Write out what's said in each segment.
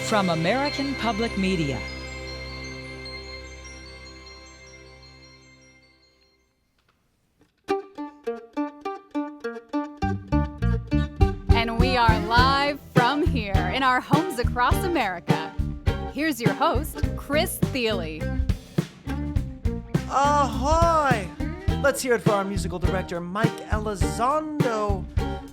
From American Public Media. And we are live from here in our homes across America. Here's your host, Chris Thile. Ahoy! Let's hear it for our musical director, Mike Elizondo.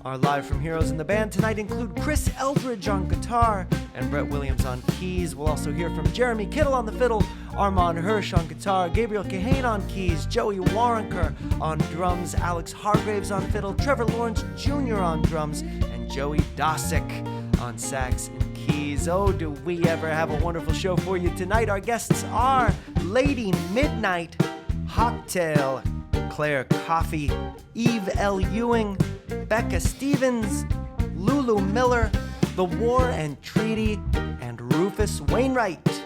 Our live from heroes in the band tonight include Chris Eldridge on guitar and Brett Williams on keys. We'll also hear from Jeremy Kittle on the fiddle, Armand Hirsch on guitar, Gabriel Kahane on keys, Joey Warrenker on drums, Alex Hargraves on fiddle, Trevor Lawrence Jr. on drums, and Joey Dosick on sax and keys. Oh, do we ever have a wonderful show for you tonight. Our guests are Lady Midnight, Hawktail, Claire Coffey, Eve L. Ewing, Becca Stevens, Lulu Miller, The War and Treaty, and Rufus Wainwright.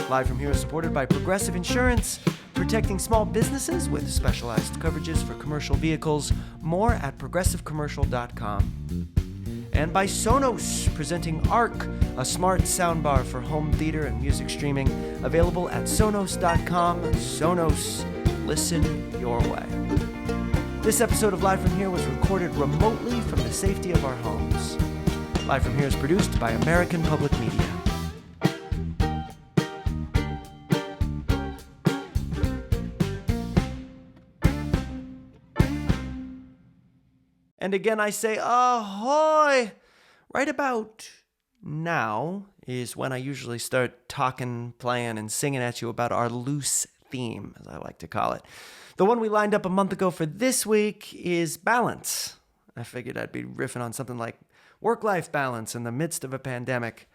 Live from here is supported by Progressive Insurance, protecting small businesses with specialized coverages for commercial vehicles. More at progressivecommercial.com. And by Sonos, presenting Arc, a smart soundbar for home theater and music streaming, available at sonos.com. Sonos, listen your way. This episode of Live From Here was recorded remotely from the safety of our homes. Live From Here is produced by American Public Media. And again I say, ahoy! Right about now is when I usually start talking, playing, and singing at you about our loose theme, as I like to call it. The one we lined up a month ago for this week is balance. I figured I'd be riffing on something like work-life balance in the midst of a pandemic,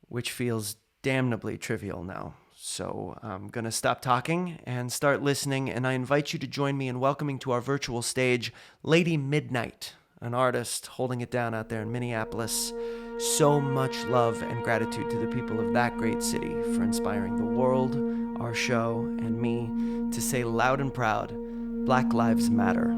which feels damnably trivial now. So I'm going to stop talking and start listening, and I invite you to join me in welcoming to our virtual stage Lady Midnight, an artist holding it down out there in Minneapolis. So much love and gratitude to the people of that great city for inspiring the world, our show, and me to say loud and proud, Black Lives Matter.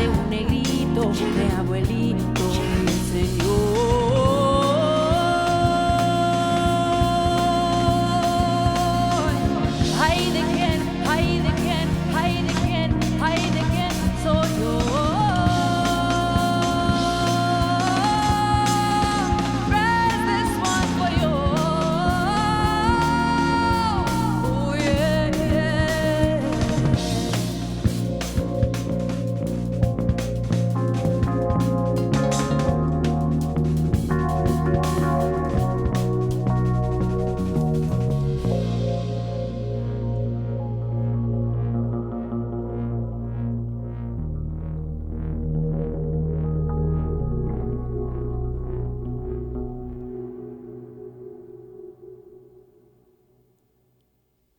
de un negrito, mi abuelito me enseñó. Ay de quién, ay de quién, ay de quién, ay de quién soy yo. Raise this one for you. Oh yeah, yeah.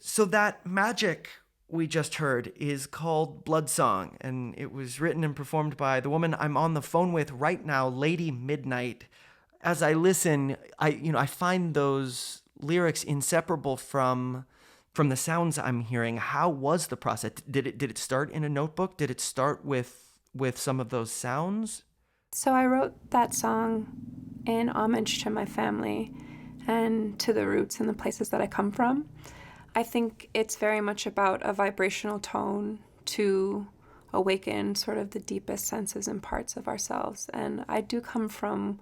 So that magic we just heard is called Bloodsong, and it was written and performed by the woman I'm on the phone with right now, Lady Midnight. As I listen, I find those lyrics inseparable from the sounds I'm hearing. How was the process? Did it start in a notebook? Did it start with some of those sounds? So I wrote that song in homage to my family and to the roots and the places that I come from. I think it's very much about a vibrational tone to awaken sort of the deepest senses and parts of ourselves. And I do come from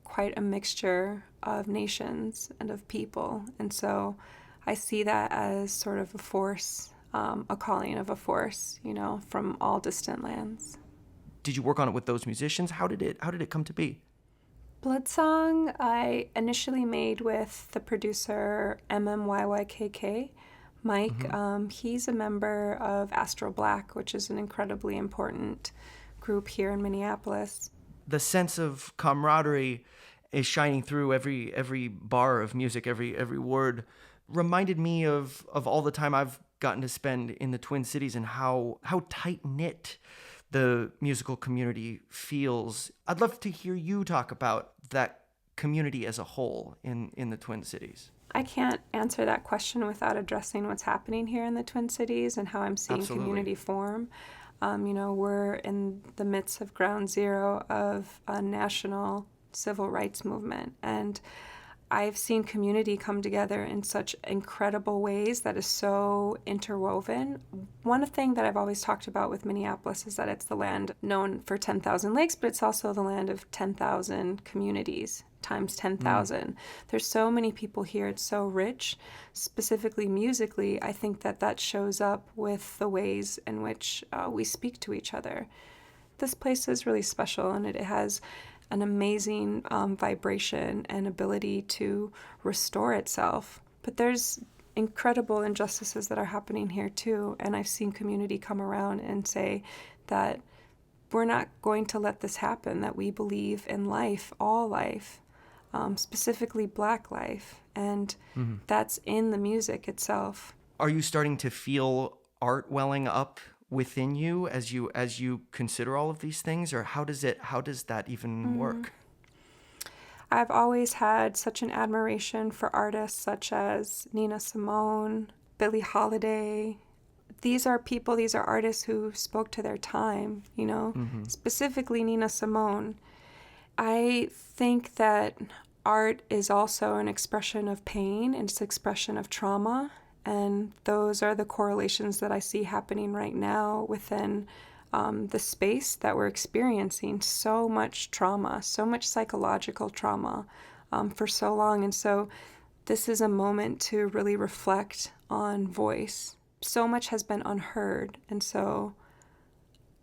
quite a mixture of nations and of people. And so I see that as sort of a force, a calling of a force, from all distant lands. Did you work on it with those musicians? How did it come to be? Bloodsong I initially made with the producer MMYYKK, Mike. Mm-hmm. He's a member of Astral Black, which is an incredibly important group here in Minneapolis. The sense of camaraderie is shining through every bar of music, every word. Reminded me of all the time I've gotten to spend in the Twin Cities and how tight-knit the musical community feels. I'd love to hear you talk about that community as a whole in the Twin Cities. I can't answer that question without addressing what's happening here in the Twin Cities and how I'm seeing Absolutely. Community form. We're in the midst of ground zero of a national civil rights movement, and I've seen community come together in such incredible ways that is so interwoven. One thing that I've always talked about with Minneapolis is that it's the land known for 10,000 lakes, but it's also the land of 10,000 communities times 10,000. There's so many people here. It's so rich. Specifically musically, I think that shows up with the ways in which we speak to each other. This place is really special, and it has an amazing vibration and ability to restore itself. But there's incredible injustices that are happening here too, and I've seen community come around and say that we're not going to let this happen, that we believe in life, all life, specifically Black life, and that's in the music itself. Are you starting to feel art welling up within you as you consider all of these things, or how does that even work? I've always had such an admiration for artists such as Nina Simone, Billie Holiday. These are artists who spoke to their time, specifically Nina Simone. I think that art is also an expression of pain, and it's an expression of trauma. And those are the correlations that I see happening right now within the space that we're experiencing. So much trauma, so much psychological trauma for so long. And so this is a moment to really reflect on voice. So much has been unheard. And so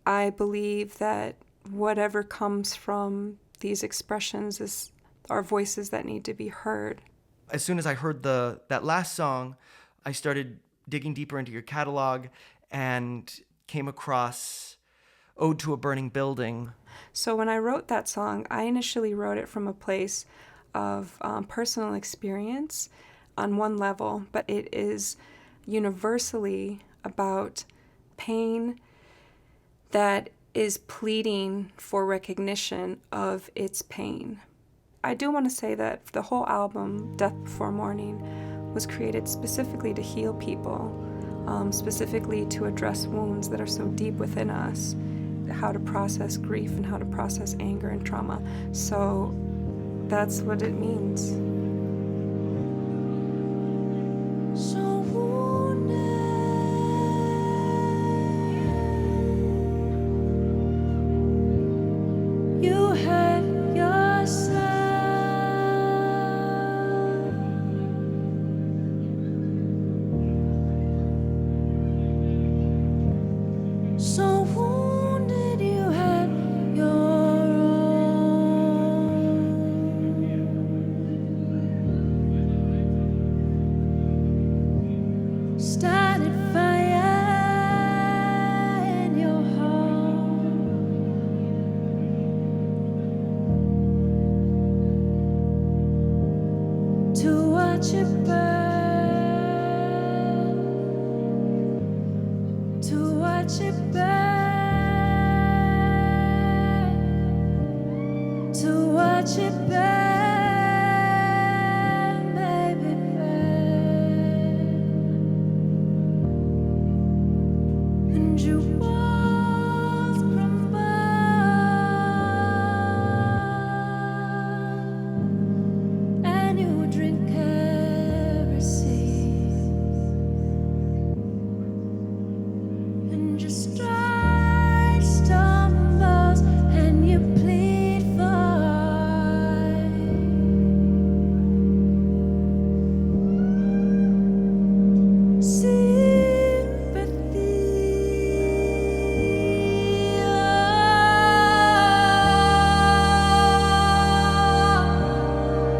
I believe that whatever comes from these expressions are voices that need to be heard. As soon as I heard that last song, I started digging deeper into your catalog and came across Ode to a Burning Building. So when I wrote that song, I initially wrote it from a place of personal experience on one level, but it is universally about pain that is pleading for recognition of its pain. I do want to say that the whole album, Death Before Morning, was created specifically to heal people, specifically to address wounds that are so deep within us. how to process grief and how to process anger and trauma. So that's what it means. So wounded, you hurt yourself. So wounded, you had your own. Started fire in your heart. To watch it burn. To watch it burn, to watch it burn, baby, burn. And your walls crumble, and you drink heresy. And your stride stumbles, and you plead for sympathy.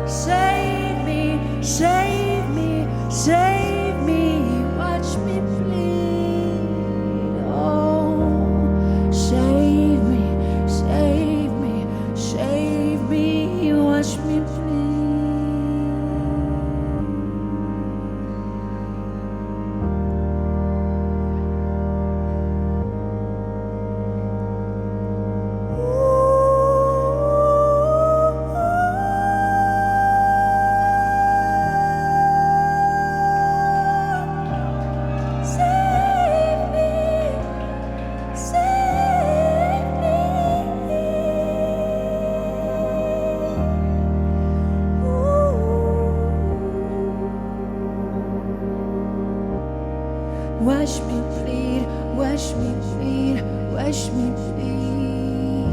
Save me, save me, save me, watch me bleed. Oh, save me, save me, save me, watch me bleed. Save me, save me. Watch me bleed, watch me bleed, watch me bleed.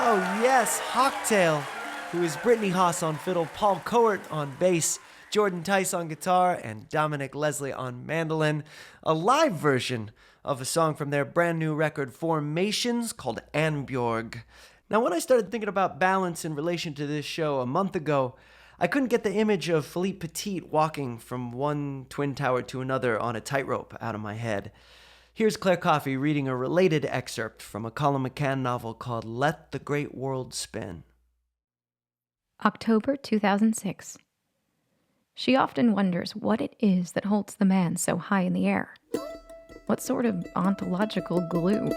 Oh yes, Hawktail, who is Brittany Haas on fiddle, Paul Coert on bass, Jordan Tice on guitar, and Dominic Leslie on mandolin. A live version of a song from their brand new record Formations called Annbjorg. Now, when I started thinking about balance in relation to this show a month ago, I couldn't get the image of Philippe Petit walking from one twin tower to another on a tightrope out of my head. Here's Claire Coffey reading a related excerpt from a Colum McCann novel called Let the Great World Spin. October 2006. She often wonders what it is that holds the man so high in the air. What sort of ontological glue?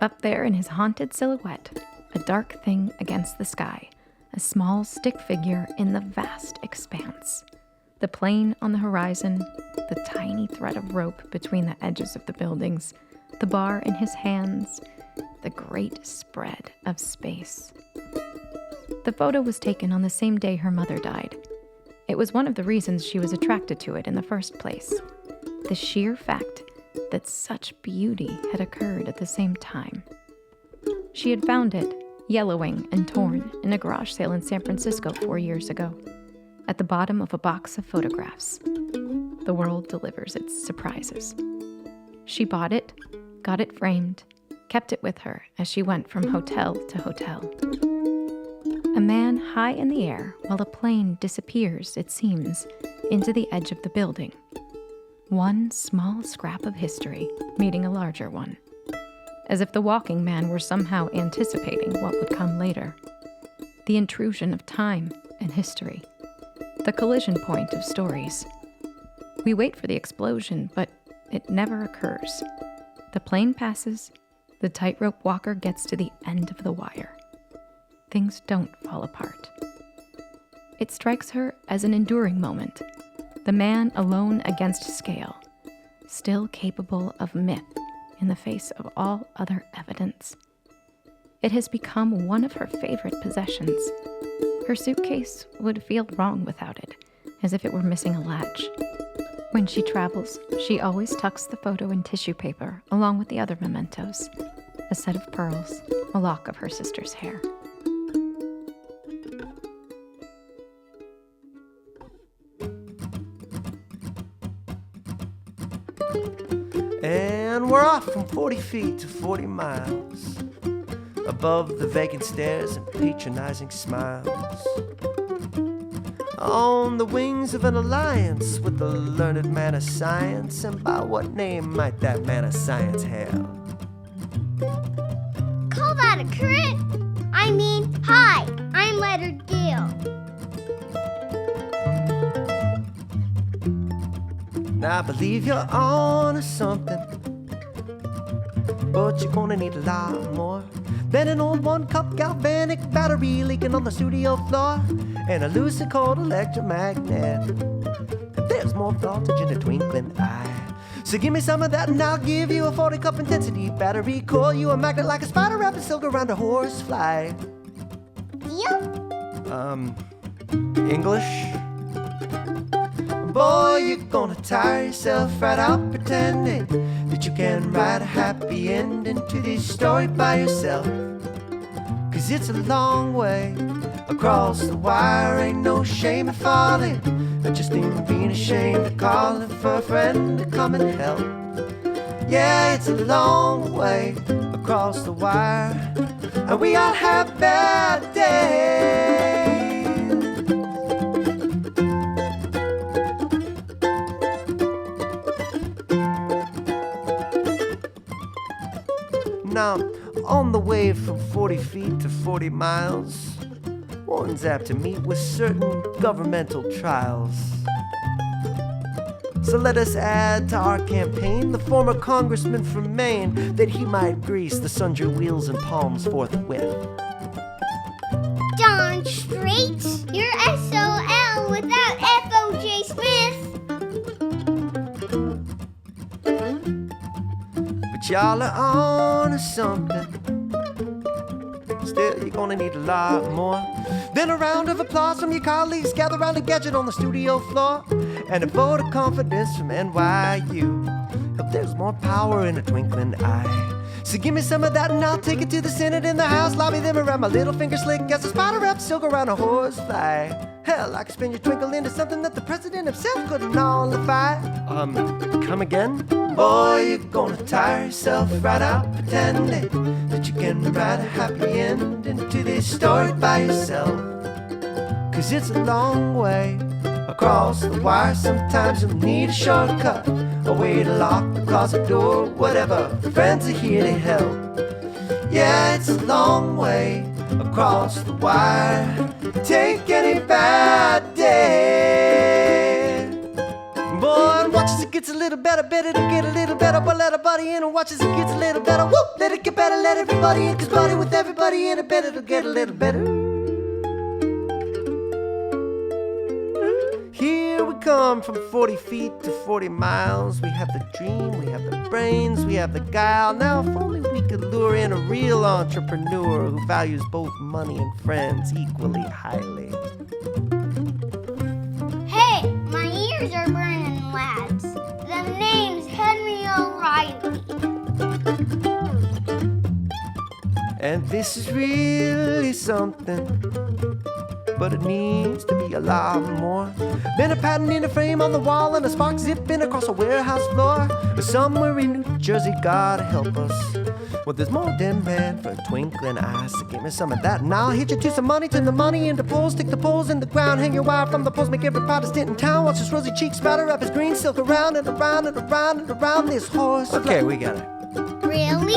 Up there in his haunted silhouette, a dark thing against the sky, a small stick figure in the vast expanse. The plane on the horizon, the tiny thread of rope between the edges of the buildings, the bar in his hands, the great spread of space. The photo was taken on the same day her mother died. It was one of the reasons she was attracted to it in the first place. The sheer fact that such beauty had occurred at the same time. She had found it, yellowing and torn, in a garage sale in San Francisco 4 years ago, at the bottom of a box of photographs. The world delivers its surprises. She bought it, got it framed, kept it with her as she went from hotel to hotel. A man high in the air while a plane disappears, it seems, into the edge of the building. One small scrap of history meeting a larger one, as if the walking man were somehow anticipating what would come later. The intrusion of time and history, the collision point of stories. We wait for the explosion, but it never occurs. The plane passes, the tightrope walker gets to the end of the wire. Things don't fall apart. It strikes her as an enduring moment, the man alone against scale, still capable of myth in the face of all other evidence. It has become one of her favorite possessions. Her suitcase would feel wrong without it, as if it were missing a latch. When she travels, she always tucks the photo in tissue paper along with the other mementos, a set of pearls, a lock of her sister's hair. And we're off from 40 feet to 40 miles, above the vacant stares and patronizing smiles. On the wings of an alliance with the learned man of science, and by what name might that man of science hail? Call that a crit? I mean, hi, I'm Leonard Gale. Now I believe you're on to something, but you're gonna need a lot more than an old one-cup galvanic battery leaking on the studio floor and a loosely cold electromagnet. There's more voltage in a twinkling eye. So give me some of that and I'll give you a 40-cup intensity battery. Coil you a magnet like a spider wrapping silk around a horsefly. Deal? English? Boy, you're gonna tire yourself right out pretending that you can write a happy ending to this story by yourself. 'Cause it's a long way across the wire, ain't no shame in falling, or just in being ashamed of calling for a friend to come and help. Yeah, it's a long way across the wire, and we all have bad days. Now, on the way from 40 feet to 40 miles, one's apt to meet with certain governmental trials. So let us add to our campaign the former congressman from Maine, that he might grease the sundry wheels and palms forthwith. Darn straight, you're SOL without FOJ Smith. But y'all are on to something. Still, you're gonna need a lot more than a round of applause from your colleagues gather around a gadget on the studio floor and a vote of confidence from NYU. But there's more power in a twinkling eye. So give me some of that and I'll take it to the Senate and the House. Lobby them around my little finger slick as a spider wraps silk around a horsefly. Hell, I could spin your twinkle into something that the president himself couldn't nullify. Come again? Boy, you're gonna tire yourself right out pretending that you can write a happy ending to this story by yourself. 'Cause it's a long way across the wire. Sometimes you'll need a shortcut, a way to lock the closet door, whatever. Friends are here to help. Yeah, it's a long way across the wire. Take any bad day. Boy, and watch as it gets a little better, better to get a little better. But let a buddy in and watch as it gets a little better. Whoop, let it get better, let everybody in. 'Cause buddy with everybody in it, better to get a little better. Here we come from 40 feet to 40 miles. We have the dream, we have the brains, we have the guile. Now if only we could lure in a real entrepreneur who values both money and friends equally highly. Hey, my ears are burning, lads. The name's Henry O'Reilly. And this is really something, but it needs to be a lot more than a pattern in a frame on the wall and a spark zipping across a warehouse floor. Somewhere in New Jersey, God help us. Well, there's more demand for twinkling eyes, so give me some of that and I'll hit you to some money. Turn the money into poles, stick the poles in the ground, hang your wire from the poles, make every Protestant in town watch his rosy cheeks spatter up his green silk around and around and around and around this horse. Okay, we got it. Really?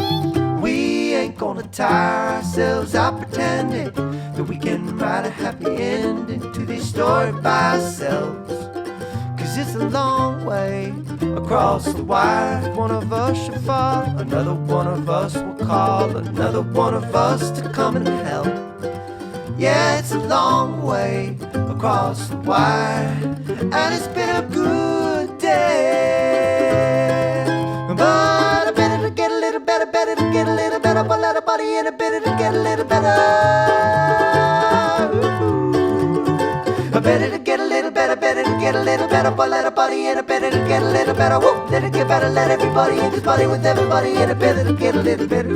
We ain't gonna tire ourselves out pretending that we can write a happy ending to this story by ourselves. 'Cause it's a long way across the wire. If one of us should fall, another one of us will call another one of us to come and help. Yeah, it's a long way across the wire, and it's been a good day. But I better to get a little better, better to get a little better, but let a body in a better to get a little better. I better to get a little better, better to get a little better, but let a body in a better to get a little better. Whoop, let it get better, let everybody in this body with everybody in a better to get a little better.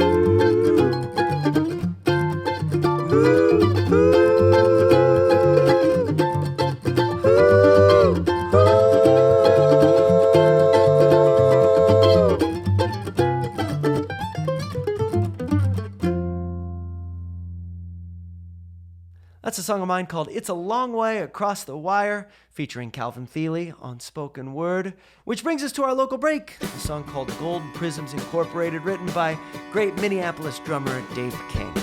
That's a song of mine called It's a Long Way Across the Wire, featuring Calvin Thile on spoken word. Which brings us to our local break, a song called Gold Prisms Incorporated, written by great Minneapolis drummer Dave King.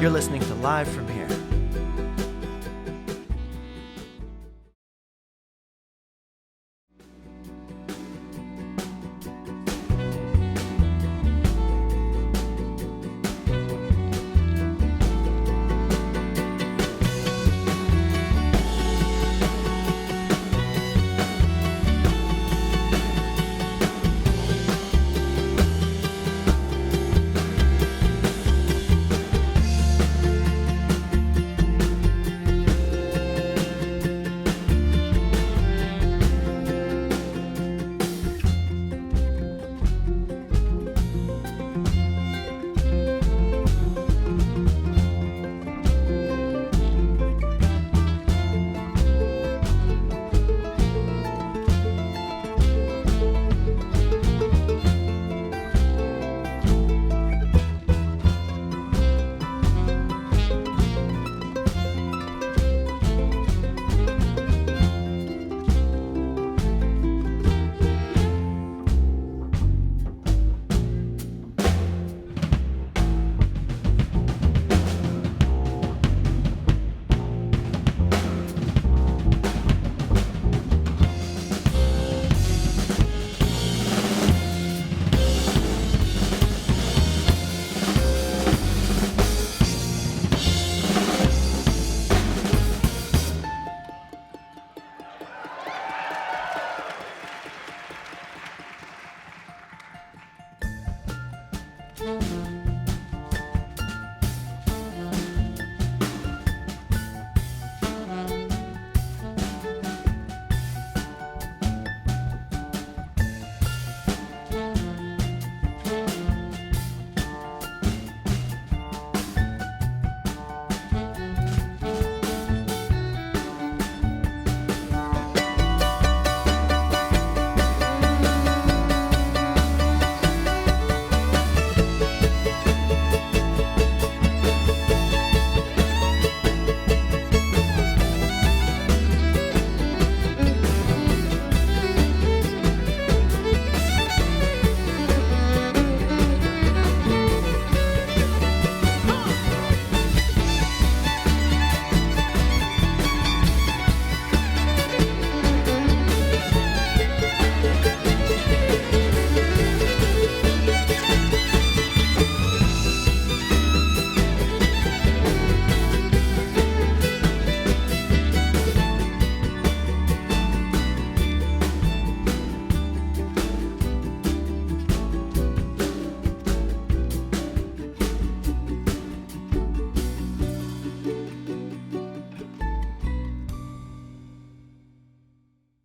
You're listening to Live from Here.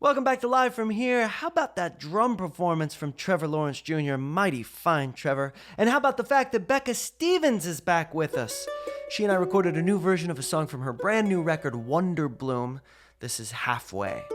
Welcome back to Live from Here. How about that drum performance from Trevor Lawrence Jr.? Mighty fine, Trevor. And how about the fact that Becca Stevens is back with us? She and I recorded a new version of a song from her brand new record, Wonder Bloom. This is Halfway.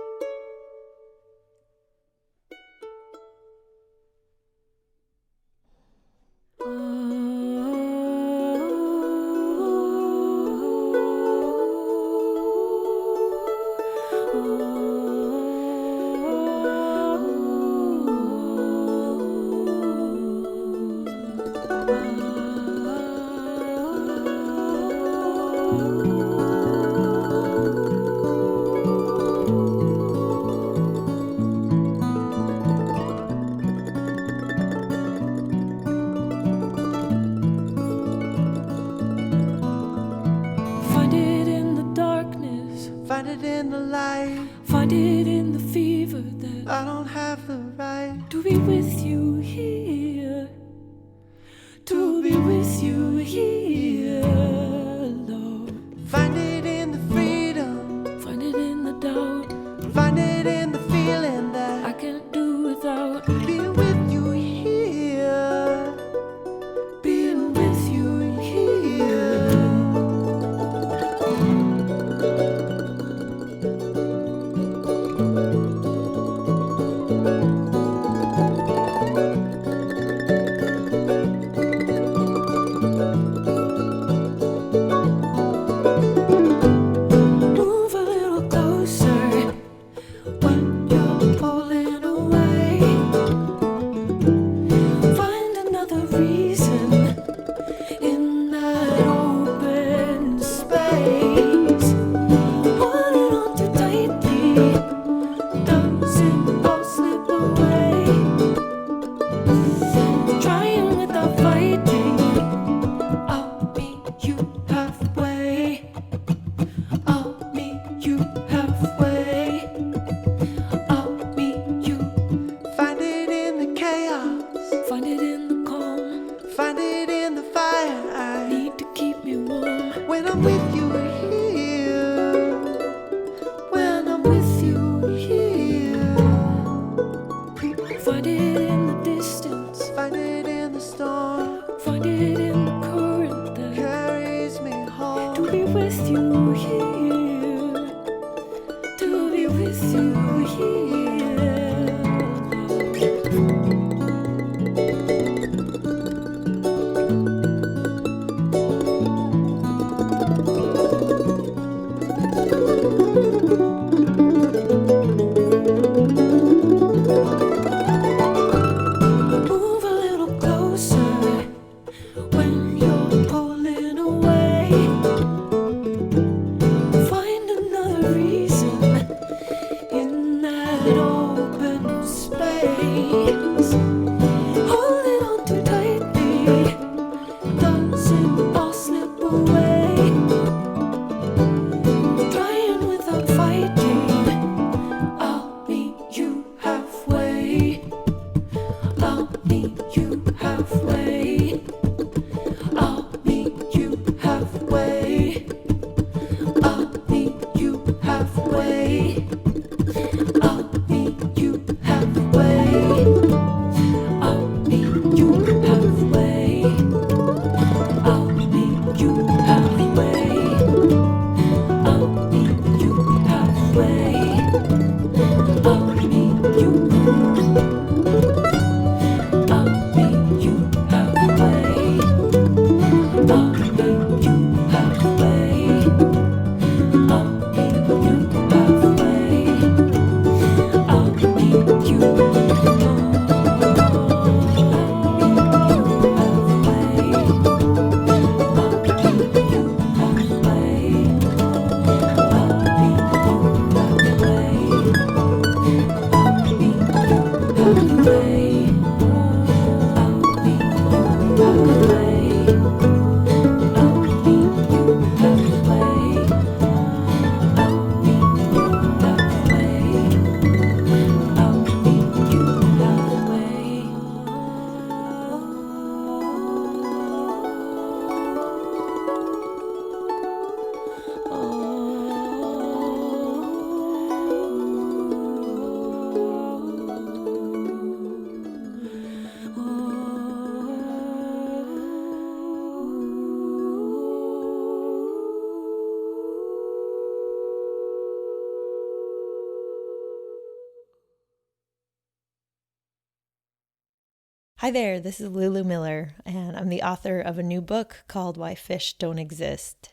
Hi there, this is Lulu Miller, and I'm the author of a new book called Why Fish Don't Exist,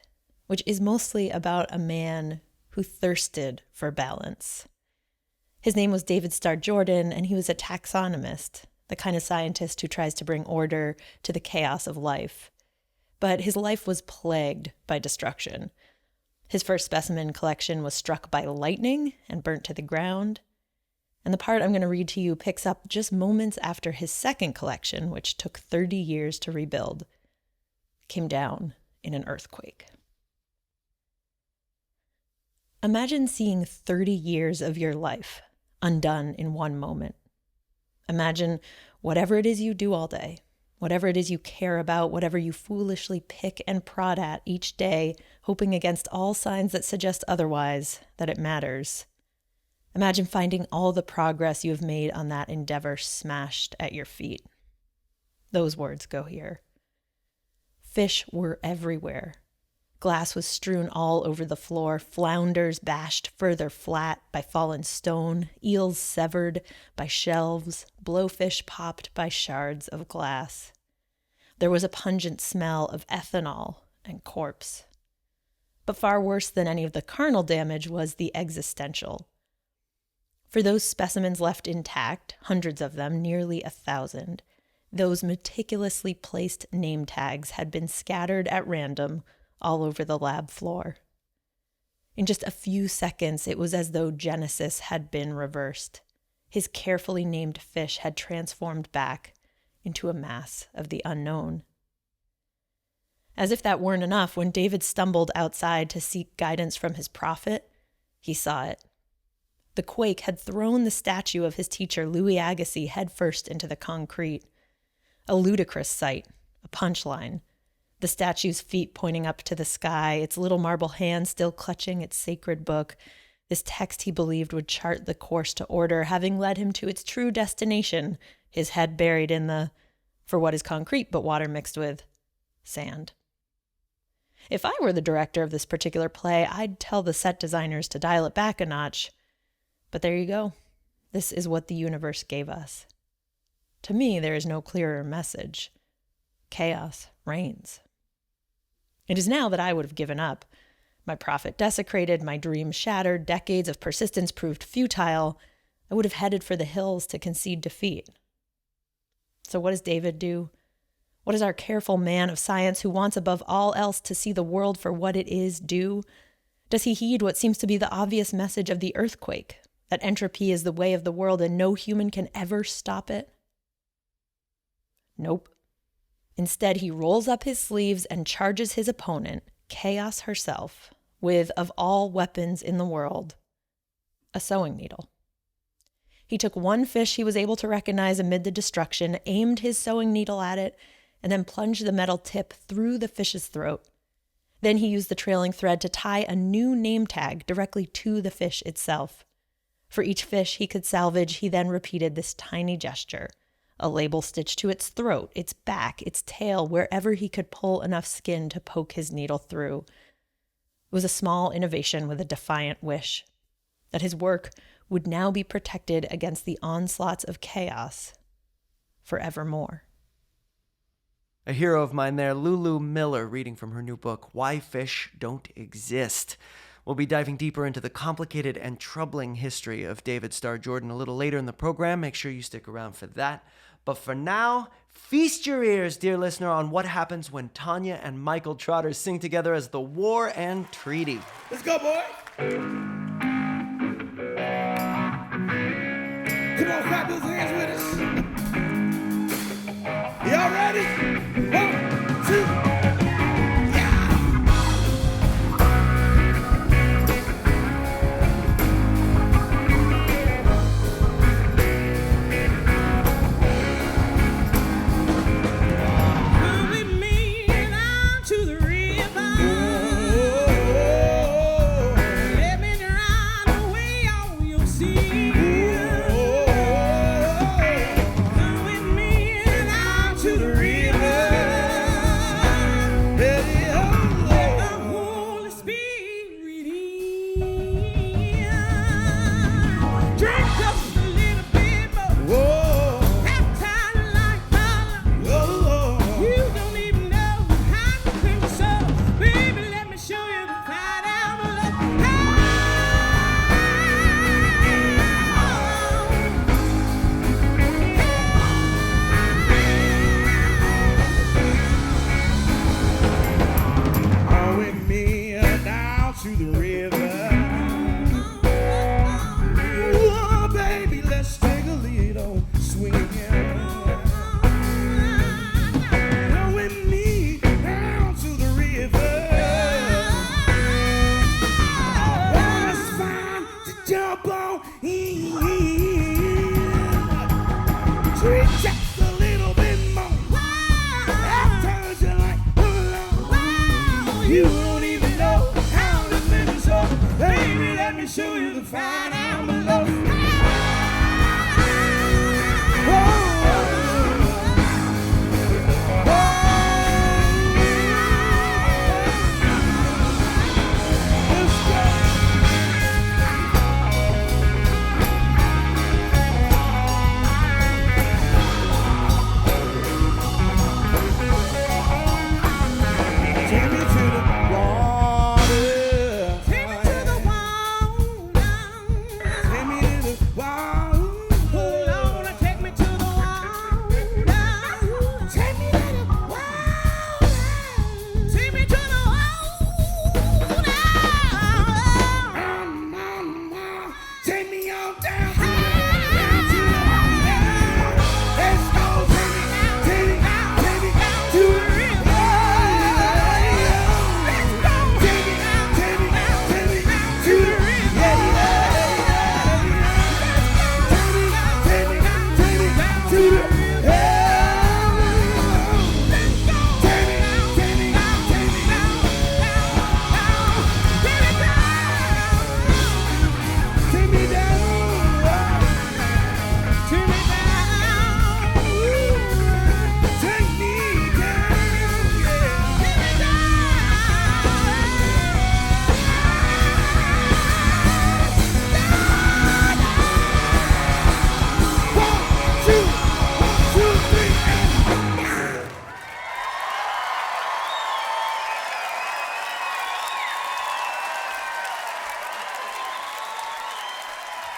which is mostly about a man who thirsted for balance. His name was David Starr Jordan, and he was a taxonomist, the kind of scientist who tries to bring order to the chaos of life. But his life was plagued by destruction. His first specimen collection was struck by lightning and burnt to the ground. And the part I'm going to read to you picks up just moments after his second collection, which took 30 years to rebuild, came down in an earthquake. Imagine seeing 30 years of your life undone in one moment. Imagine whatever it is you do all day, whatever it is you care about, whatever you foolishly pick and prod at each day, hoping against all signs that suggest otherwise that it matters. Imagine finding all the progress you have made on that endeavor smashed at your feet. Those words go here. Fish were everywhere. Glass was strewn all over the floor, flounders bashed further flat by fallen stone, eels severed by shelves, blowfish popped by shards of glass. There was a pungent smell of ethanol and corpse. But far worse than any of the carnal damage was the existential. For those specimens left intact, hundreds of them, nearly 1,000, those meticulously placed name tags had been scattered at random all over the lab floor. In just a few seconds, it was as though Genesis had been reversed. His carefully named fish had transformed back into a mass of the unknown. As if that weren't enough, when David stumbled outside to seek guidance from his prophet, he saw it. The quake had thrown the statue of his teacher, Louis Agassiz, headfirst into the concrete. A ludicrous sight, a punchline. The statue's feet pointing up to the sky, its little marble hand still clutching its sacred book. This text he believed would chart the course to order, having led him to its true destination, his head buried in the, for what is concrete but water mixed with, sand. If I were the director of this particular play, I'd tell the set designers to dial it back a notch. But there you go. This is what the universe gave us. To me, there is no clearer message. Chaos reigns. It is now that I would have given up. My prophet desecrated, my dreams shattered, decades of persistence proved futile. I would have headed for the hills to concede defeat. So what does David do? What does our careful man of science who wants above all else to see the world for what it is do? Does he heed what seems to be the obvious message of the earthquake? That entropy is the way of the world and no human can ever stop it? Nope. Instead, he rolls up his sleeves and charges his opponent, chaos herself, with, of all weapons in the world, a sewing needle. He took one fish he was able to recognize amid the destruction, aimed his sewing needle at it, and then plunged the metal tip through the fish's throat. Then he used the trailing thread to tie a new name tag directly to the fish itself. For each fish he could salvage, he then repeated this tiny gesture, a label stitched to its throat, its back, its tail, wherever he could pull enough skin to poke his needle through. It was a small innovation with a defiant wish, that his work would now be protected against the onslaughts of chaos forevermore. A hero of mine there, Lulu Miller, reading from her new book, Why Fish Don't Exist. We'll be diving deeper into the complicated and troubling history of David Starr Jordan a little later in the program. Make sure you stick around for that. But for now, feast your ears, dear listener, on what happens when Tanya and Michael Trotter sing together as the War and Treaty. Let's go, boy! Come on, clap those hands with us. Y'all ready? 1, 2, Let me drown up on in. Treat just a little bit more. After you like, you don't even know how to finish so. Baby, let me show you the fine I'm in love.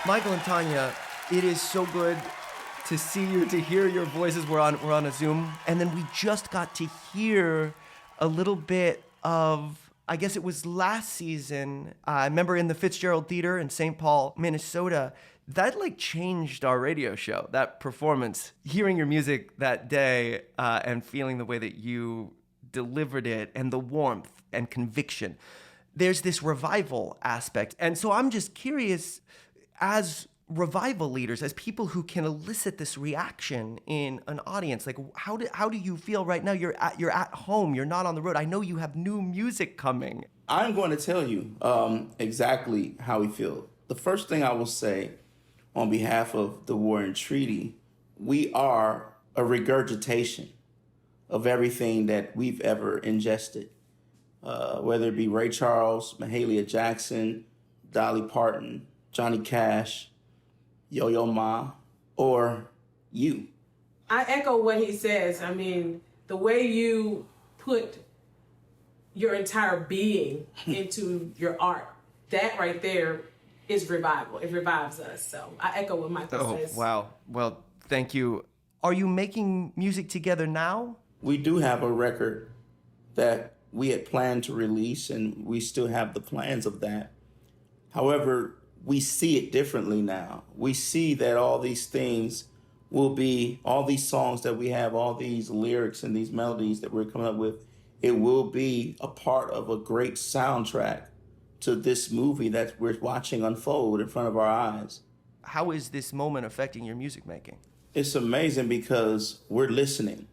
Michael and Tanya, it is so good to see you, to hear your voices. We're on a Zoom, and then we just got to hear a little bit of, I guess it was last season. I remember in the Fitzgerald Theater in St. Paul, Minnesota. That changed our radio show. That performance, hearing your music that day, and feeling the way that you delivered it, and the warmth and conviction. There's this revival aspect, and so I'm just curious, as revival leaders, as people who can elicit this reaction in an audience, how do you feel right now? You're at home, you're not on the road. I know you have new music coming. I'm going to tell you exactly how we feel. The first thing I will say on behalf of the War and Treaty, we are a regurgitation of everything that we've ever ingested, whether it be Ray Charles, Mahalia Jackson, Dolly Parton, Johnny Cash, Yo-Yo Ma, or you. I echo what he says. I mean, the way you put your entire being into your art, that right there is revival. It revives us. So I echo what Michael says. Oh, wow. Well, thank you. Are you making music together now? We do have a record that we had planned to release, and we still have the plans of that. However, we see it differently now. We see that all these things will be, all these songs that we have, all these lyrics and these melodies that we're coming up with, it will be a part of a great soundtrack to this movie that we're watching unfold in front of our eyes. How is this moment affecting your music making? It's amazing because we're listening.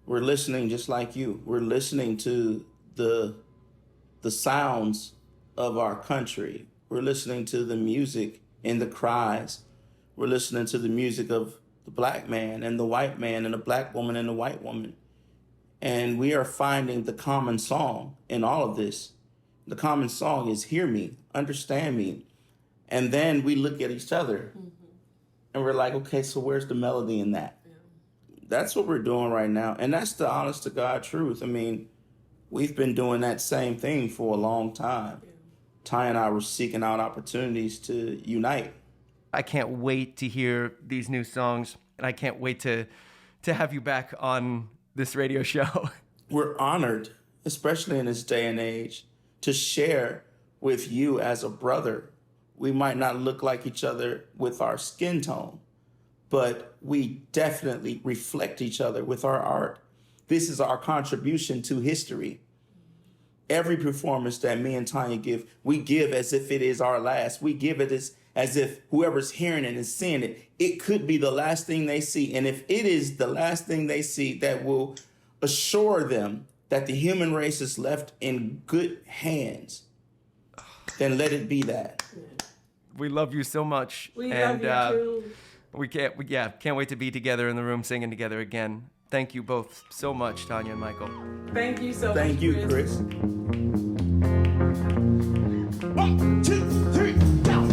We're listening just like you. We're listening to the sounds of our country. We're listening to the music in the cries. We're listening to the music of the black man and the white man and the black woman and the white woman. And we are finding the common song in all of this. The common song is hear me, understand me. And then we look at each other and we're like, okay, so where's the melody in that? Yeah. That's what we're doing right now. And that's the honest to God truth. I mean, we've been doing that same thing for a long time. Yeah. Ty and I were seeking out opportunities to unite. I can't wait to hear these new songs, and I can't wait to have you back on this radio show. We're honored, especially in this day and age, to share with you as a brother. We might not look like each other with our skin tone, but we definitely reflect each other with our art. This is our contribution to history. Every performance that me and Tanya give, we give as if it is our last. We give it as if whoever's hearing it and seeing it, it could be the last thing they see. And if it is the last thing they see, that will assure them that the human race is left in good hands, then let it be that. We love you so much. We love you too. Can't wait to be together in the room singing together again. Thank you both so much, Tanya and Michael. Thank you so much. Thank you, Chris. 1, 2, 3, go!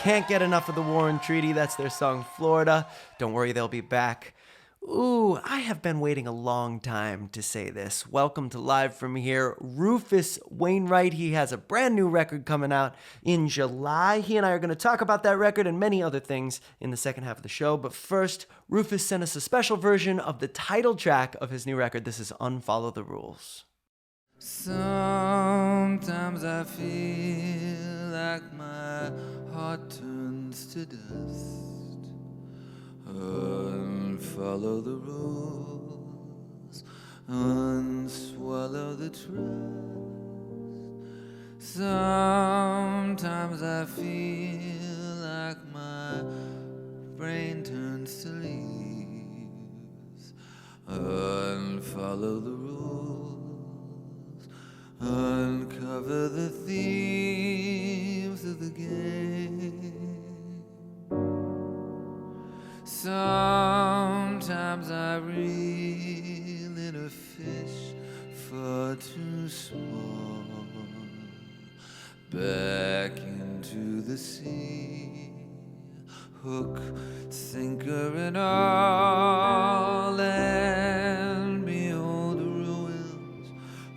can't get enough of the Warren Treaty. That's their song Florida. Don't worry, they'll be back. Ooh, I have been waiting a long time to say this. Welcome to Live From Here, Rufus Wainwright. He has a brand new record coming out in July. He and I are going to talk about that record and many other things in the second half of the show. But first, Rufus sent us a special version of the title track of his new record. This is Unfollow the Rules. Sometimes I feel like my heart turns to dust. Unfollow the rules, unswallow the trust. Sometimes I feel like my brain turns to leaves. Unfollow the rules, uncover the themes of the game. Sometimes I reel in a fish far too small, back into the sea, hook, sinker and all, and behold ruins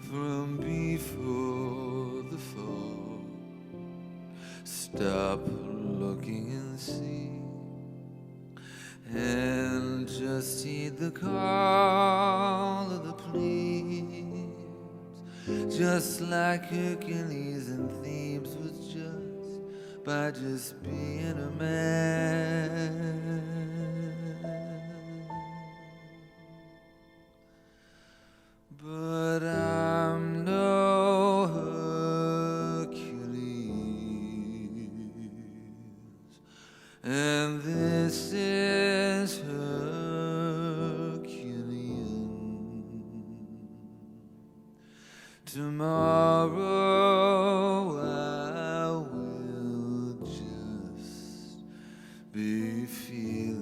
from before the fall. Stop looking and see, and just heed the call of the plebes, just like Hercules and Thebes was just by just being a man. But I'm no Hercules, and this is Herculean. Tomorrow I will just be feeling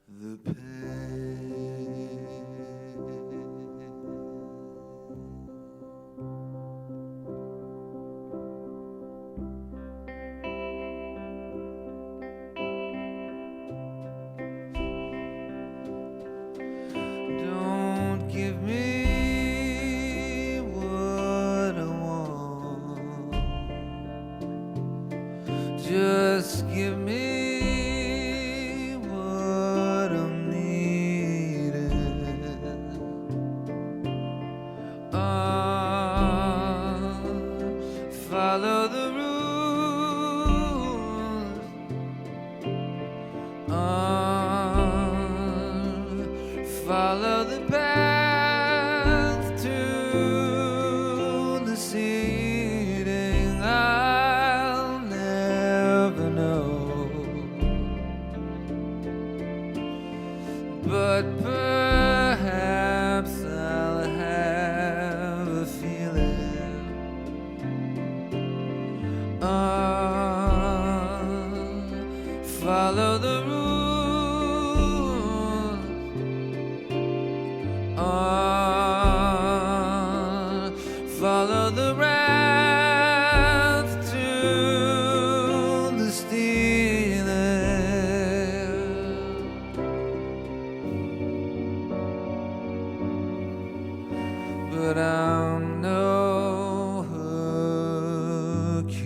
the pain. Don't give me what I want, just give me what I'm needing. Follow the rules, follow the path to the seating. I'll never know, but perhaps I'll have a feeling. Follow the rules, follow the wrath to the stealing. But I'm no Hercules,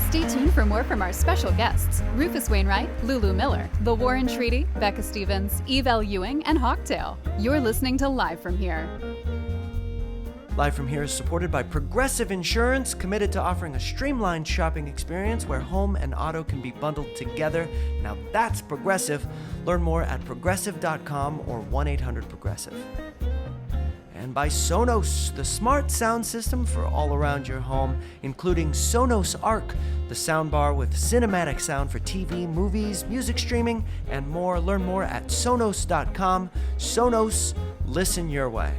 Stay tuned for more from our special guests, Rufus Wainwright, Lulu Miller, The Warren Treaty, Becca Stevens, Ewing, and Hawktail. You're listening to Live From Here. Live From Here is supported by Progressive Insurance, committed to offering a streamlined shopping experience where home and auto can be bundled together. Now that's Progressive. Learn more at progressive.com or 1-800-PROGRESSIVE. And by Sonos, the smart sound system for all around your home, including Sonos Arc, the soundbar with cinematic sound for TV, movies, music streaming, and more. Learn more at sonos.com. Sonos, listen your way.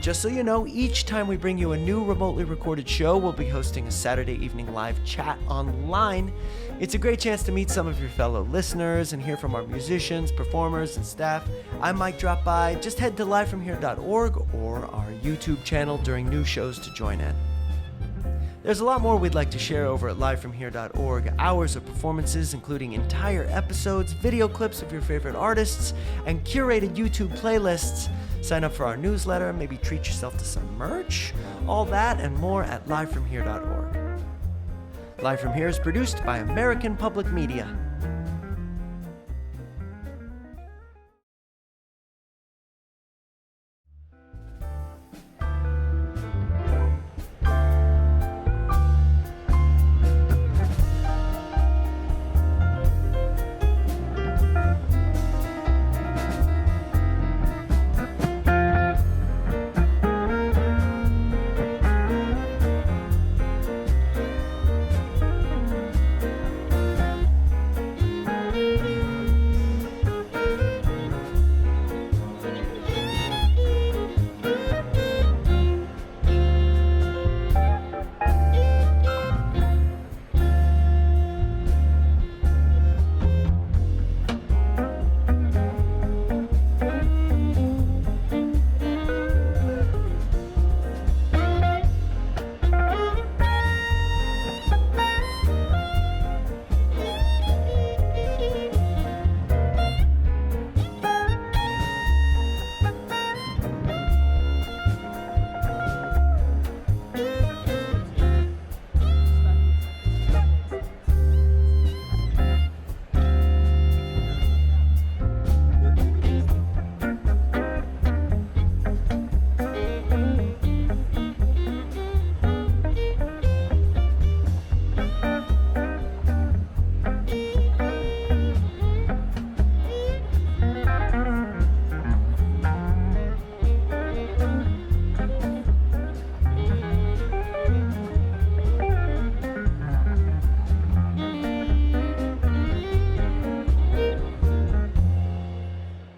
Just so you know, each time we bring you a new remotely recorded show, we'll be hosting a Saturday evening live chat online. It's a great chance to meet some of your fellow listeners and hear from our musicians, performers, and staff. I might drop by. Just head to livefromhere.org or our YouTube channel during new shows to join in. There's a lot more we'd like to share over at livefromhere.org. Hours of performances, including entire episodes, video clips of your favorite artists, and curated YouTube playlists. Sign up for our newsletter, maybe treat yourself to some merch. All that and more at livefromhere.org. Live From Here is produced by American Public Media.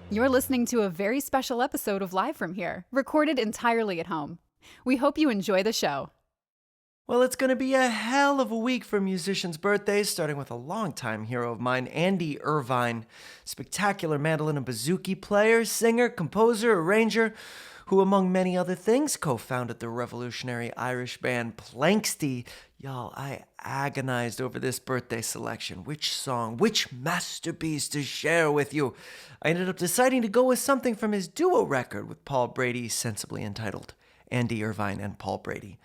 You're listening to a very special episode of Live From Here, recorded entirely at home. We hope you enjoy the show. Well, it's going to be a hell of a week for musicians' birthdays, starting with a longtime hero of mine, Andy Irvine, spectacular mandolin and bouzouki player, singer, composer, arranger, who, among many other things, co-founded the revolutionary Irish band Planxty. Y'all, I agonized over this birthday selection. Which song, which masterpiece to share with you? I ended up deciding to go with something from his duo record with Paul Brady, sensibly entitled Andy Irvine and Paul Brady.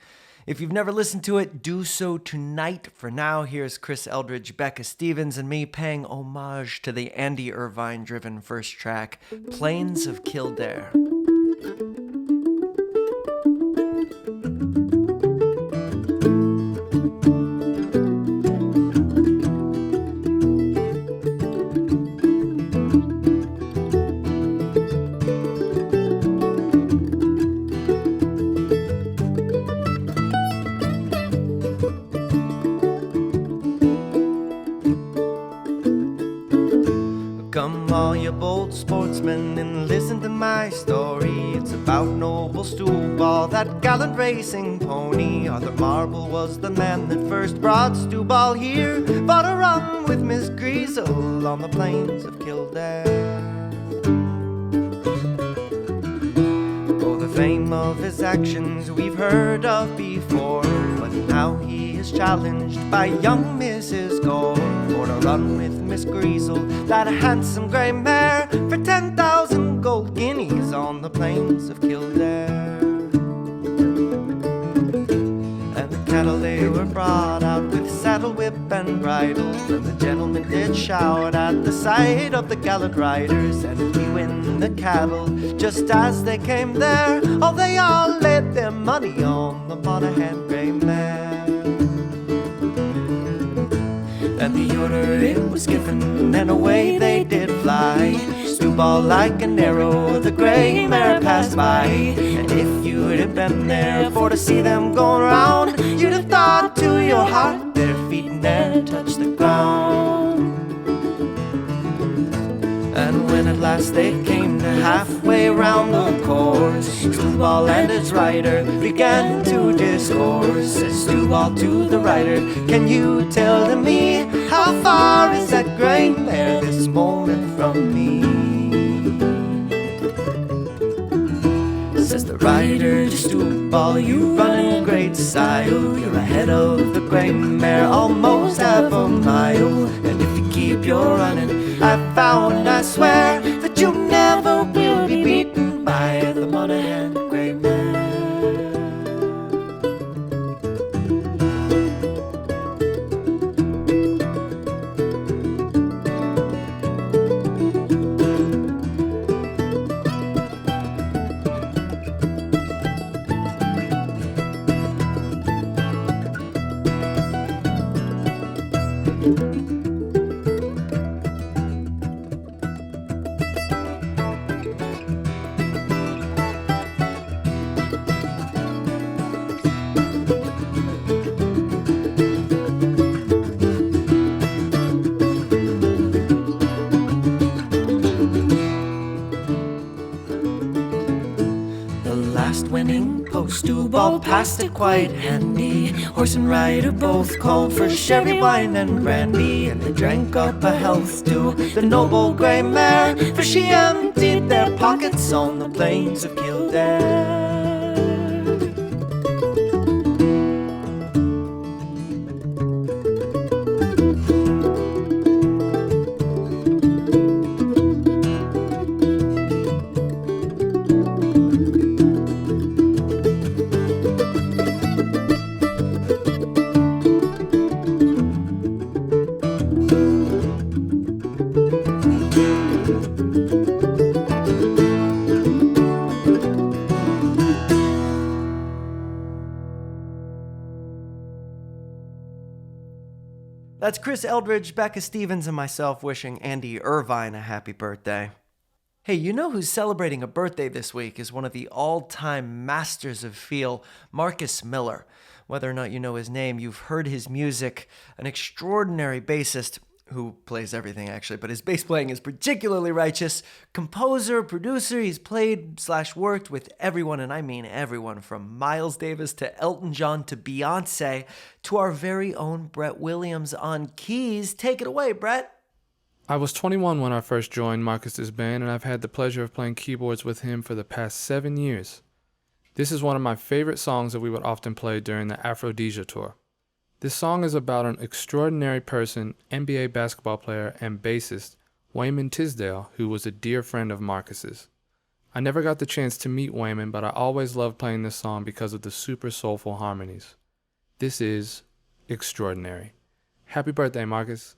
If you've never listened to it, do so tonight. For now, here's Chris Eldridge, Becca Stevens, and me paying homage to the Andy Irvine-driven first track, Plains of Kildare. Come all you bold sportsmen and listen to my story. It's about noble Stewball, that gallant racing pony. Arthur Marble was the man that first brought Stewball here. Fought a run with Miss Greasel on the plains of Kildare. Oh, the fame of his actions we've heard of before, but now he is challenged by young Mrs. Gore for a run with Miss Greasel, that handsome grey mare, for 10,000 gold guineas on the plains of Kildare. And the cattle they were brought out with saddle saddle, whip, and bridle. And the gentlemen did shout at the sight of the gallant riders, and we win the cattle just as they came there. Oh, they all laid their money on the Monaghan grey mare. And the order it was given, and away they did fly. Snowball like an arrow, the grey mare passed by. And if you'd have been there for to see them going round, you'd have thought to your heart their feet ne'er touched the ground. And when at last they came to halfway round the course, Snowball and his rider began to discourse. Says Snowball to the rider, can you tell to me how far is that grey mare this moment from me? Says the rider to Snowball, you run in great style. You're ahead of the grey mare almost half a mile. And if you keep your running, I've found, I swear, that you never will be beaten by the Monaghan grey mare. Snowball passed it quite handy. Horse and rider both called for sherry, wine, and brandy, and they drank up a health to the noble grey mare, for she emptied their pockets on the plains of Kildare. That's Chris Eldridge, Becca Stevens, and myself wishing Andy Irvine a happy birthday. Hey, you know who's celebrating a birthday this week is one of the all-time masters of feel, Marcus Miller. Whether or not you know his name, you've heard his music, an extraordinary bassist who plays everything actually, but his bass playing is particularly righteous. Composer, producer, he's played/worked with everyone, and I mean everyone, from Miles Davis to Elton John to Beyonce to our very own Brett Williams on keys. Take it away, Brett. I was 21 when I first joined Marcus's band, and I've had the pleasure of playing keyboards with him for the past 7 years. This is one of my favorite songs that we would often play during the Aphrodisia tour. This song is about an extraordinary person, NBA basketball player and bassist, Wayman Tisdale, who was a dear friend of Marcus's. I never got the chance to meet Wayman, but I always loved playing this song because of the super soulful harmonies. This is Extraordinary. Happy birthday, Marcus.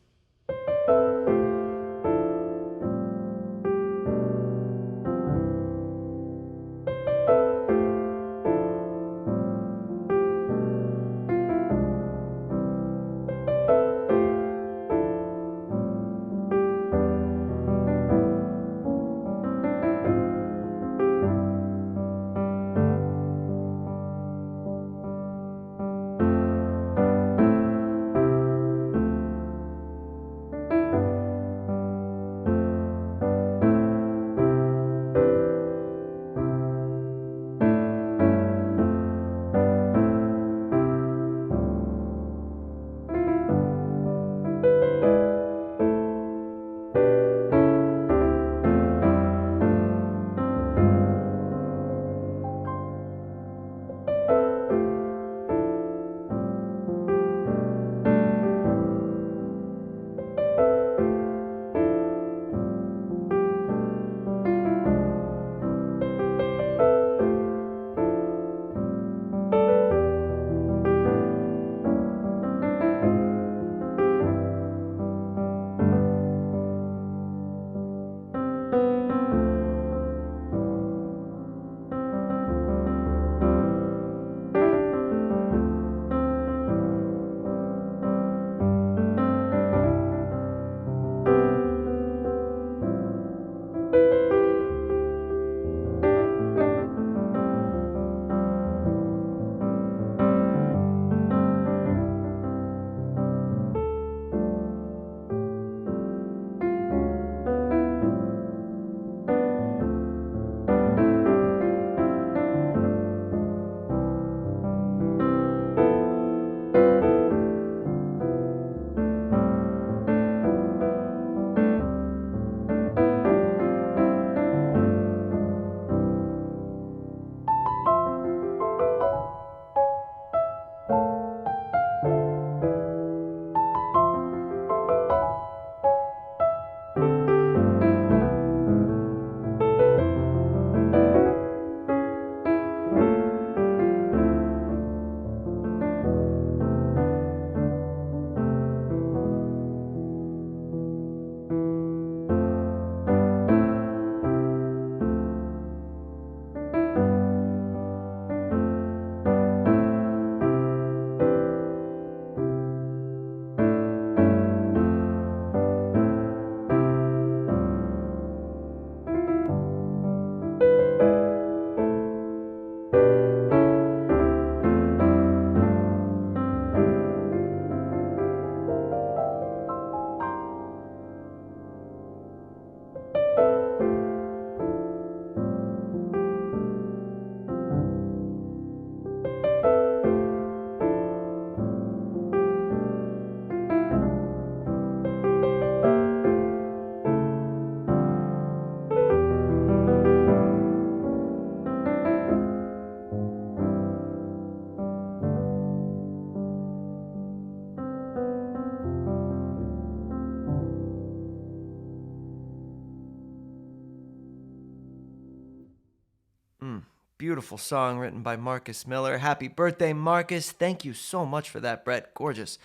Beautiful song written by Marcus Miller. Happy birthday, Marcus. Thank you so much for that, Brett. Gorgeous.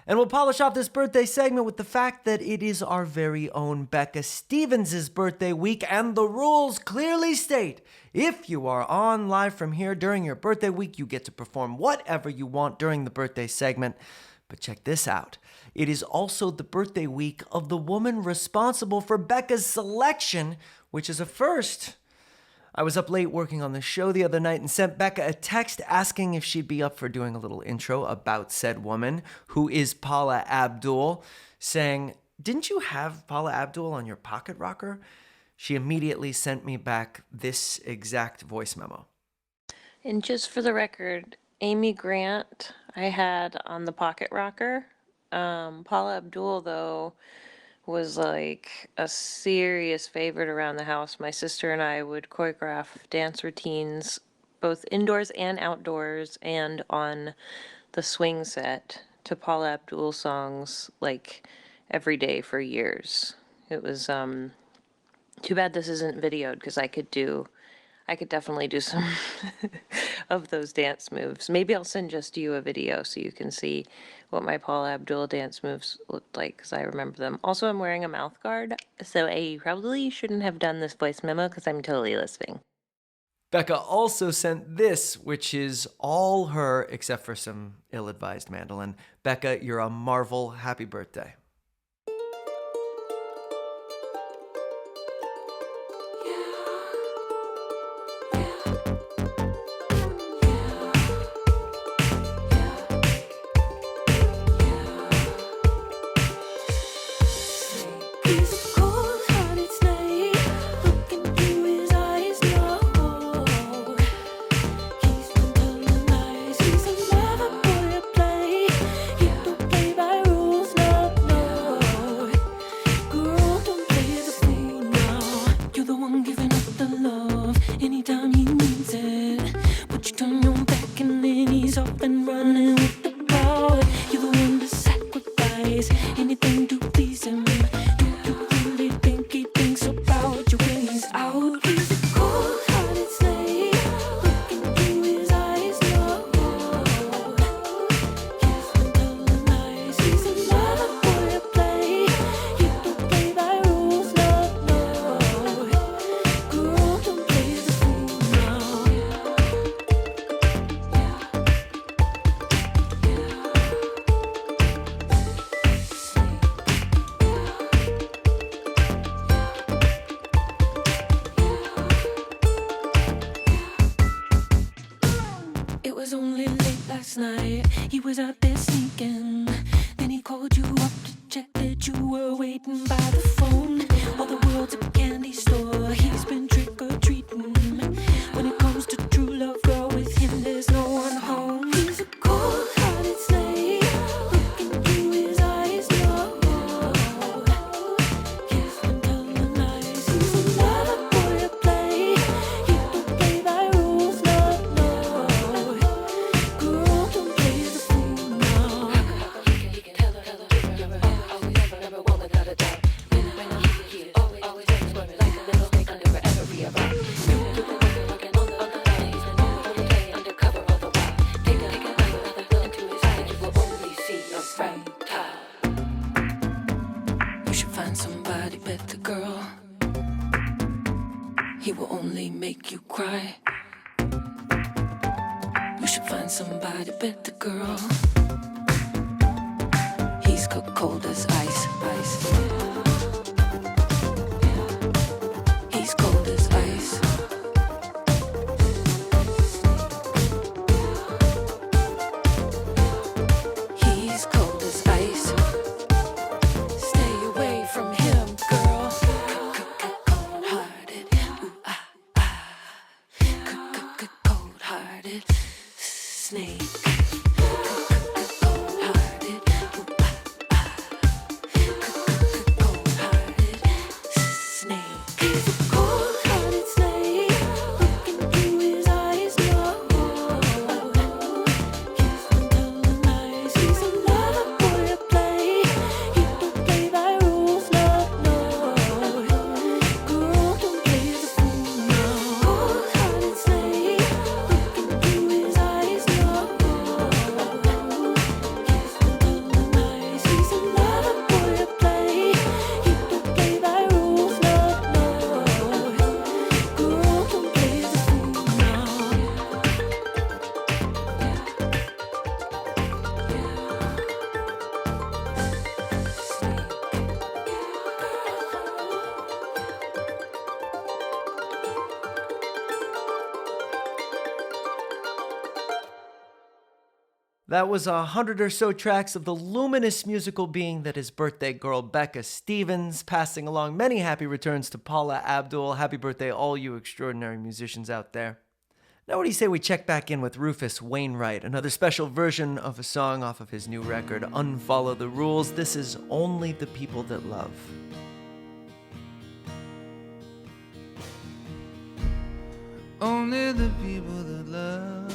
And we'll polish off this birthday segment with the fact that it is our very own Becca Stevens' birthday week, and the rules clearly state if you are on live from here during your birthday week, you get to perform whatever you want during the birthday segment. But check this out. It is also the birthday week of the woman responsible for Becca's selection, which is a first. I was up late working on the show the other night and sent Becca a text asking if she'd be up for doing a little intro about said woman, who is Paula Abdul, saying, "Didn't you have Paula Abdul on your pocket rocker?" She immediately sent me back this exact voice memo. And just for the record, Amy Grant I had on the pocket rocker. Paula Abdul, though, was like a serious favorite around the house. My sister and I would choreograph dance routines, both indoors and outdoors, and on the swing set to Paula Abdul songs like every day for years. It was too bad this isn't videoed, because I could definitely do some of those dance moves. Maybe I'll send just you a video so you can see what my Paula Abdul dance moves looked like, because I remember them. Also, I'm wearing a mouth guard, so I probably shouldn't have done this voice memo because I'm totally lisping. Becca also sent this, which is all her except for some ill-advised mandolin. Becca, you're a marvel. Happy birthday. That was 100 or so tracks of the luminous musical being that is birthday girl Becca Stevens, passing along many happy returns to Paula, Abdul. Happy birthday, all you extraordinary musicians out there. Now what do you say we check back in with Rufus Wainwright, another special version of a song off of his new record, Unfollow the Rules. This is Only the People That Love. Only the people that love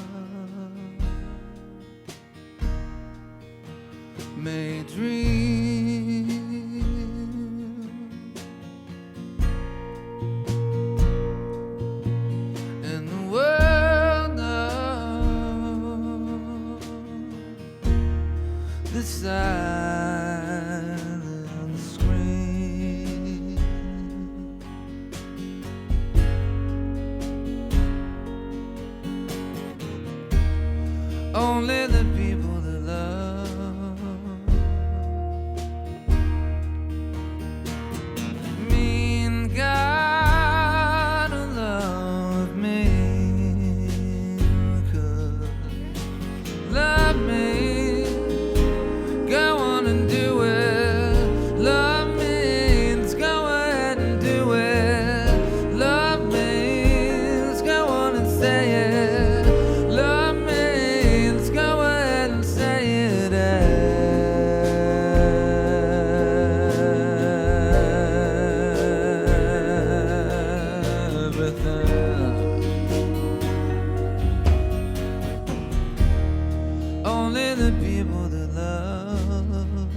may dream, and the world knows the silent scream. Only the people that love mean God will love me, 'cause love me, go on and do it. Love means go ahead and do it. Love means go on and say it. Love means go ahead and say it. Everything. Only the people that love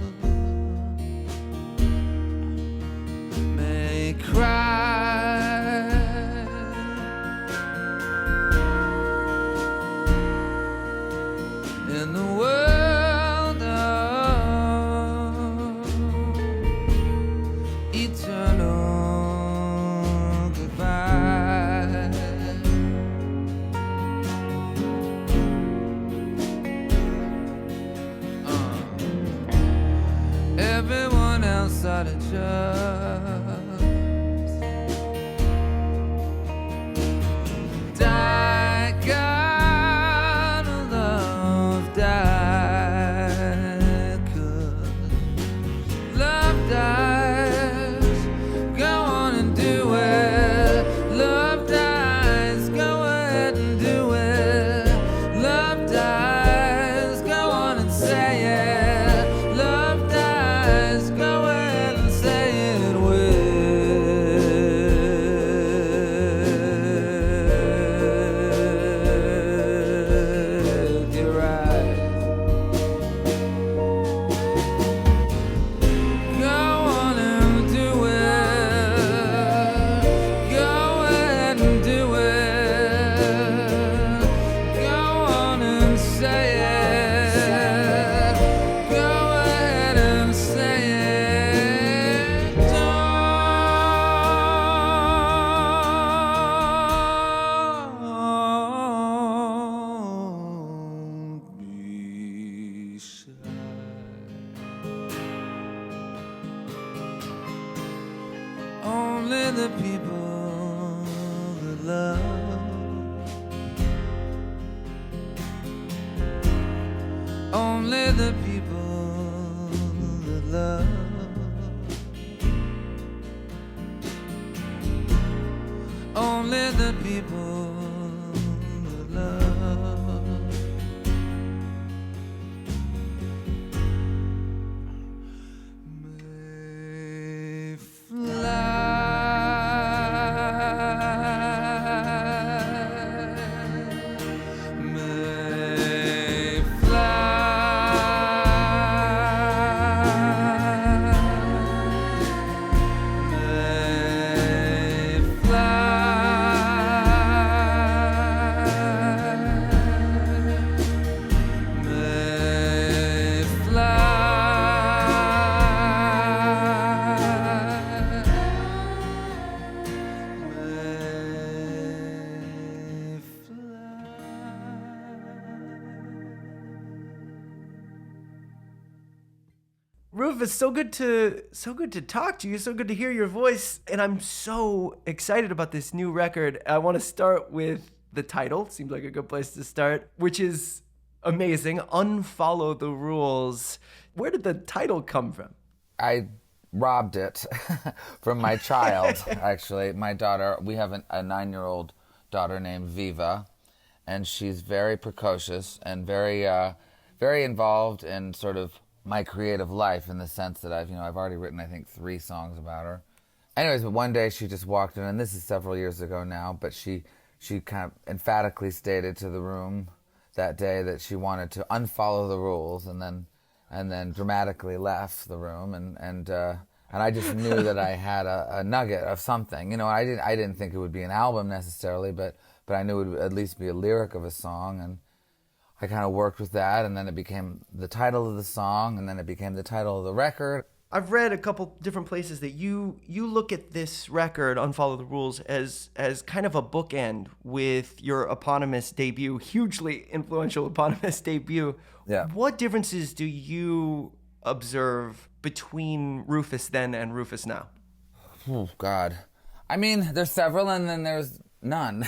may cry, in the world of eternal goodbye. Everyone else ought to just die. God love died, 'cause love dies. Go on and do it. Love dies. Go ahead and do it. Love dies. Go on and say it. Love dies. Go ahead and say it with your eyes. Go on and do it. Go ahead and do it. Go on and say it. Go ahead and say it. Don't be shy. Only the people that love, only the people that love, only the people that love may fly, may Rufus, so good to talk to you. So good to hear your voice, and I'm so excited about this new record. I want to start with the title. Seems like a good place to start, which is Amazing. Unfollow the Rules. Where did the title come from? I robbed it from my child, actually. My daughter, we have a 9-year-old daughter named Viva, and she's very precocious and very involved in sort of my creative life, in the sense that I've already written, I think, 3 songs about her. Anyways, but one day she just walked in, and this is several years ago now, but she kind of emphatically stated to the room that day that she wanted to unfollow the rules, and then dramatically left the room, and I just knew that I had a nugget of something. I didn't think it would be an album necessarily, but I knew it would at least be a lyric of a song, and I kind of worked with that, and then it became the title of the song, and then it became the title of the record. I've read a couple different places that you look at this record, Unfollow the Rules, as kind of a bookend with your eponymous debut, hugely influential eponymous debut. Yeah. What differences do you observe between Rufus then and Rufus now? Oh, God. I mean, there's several, and then there's none.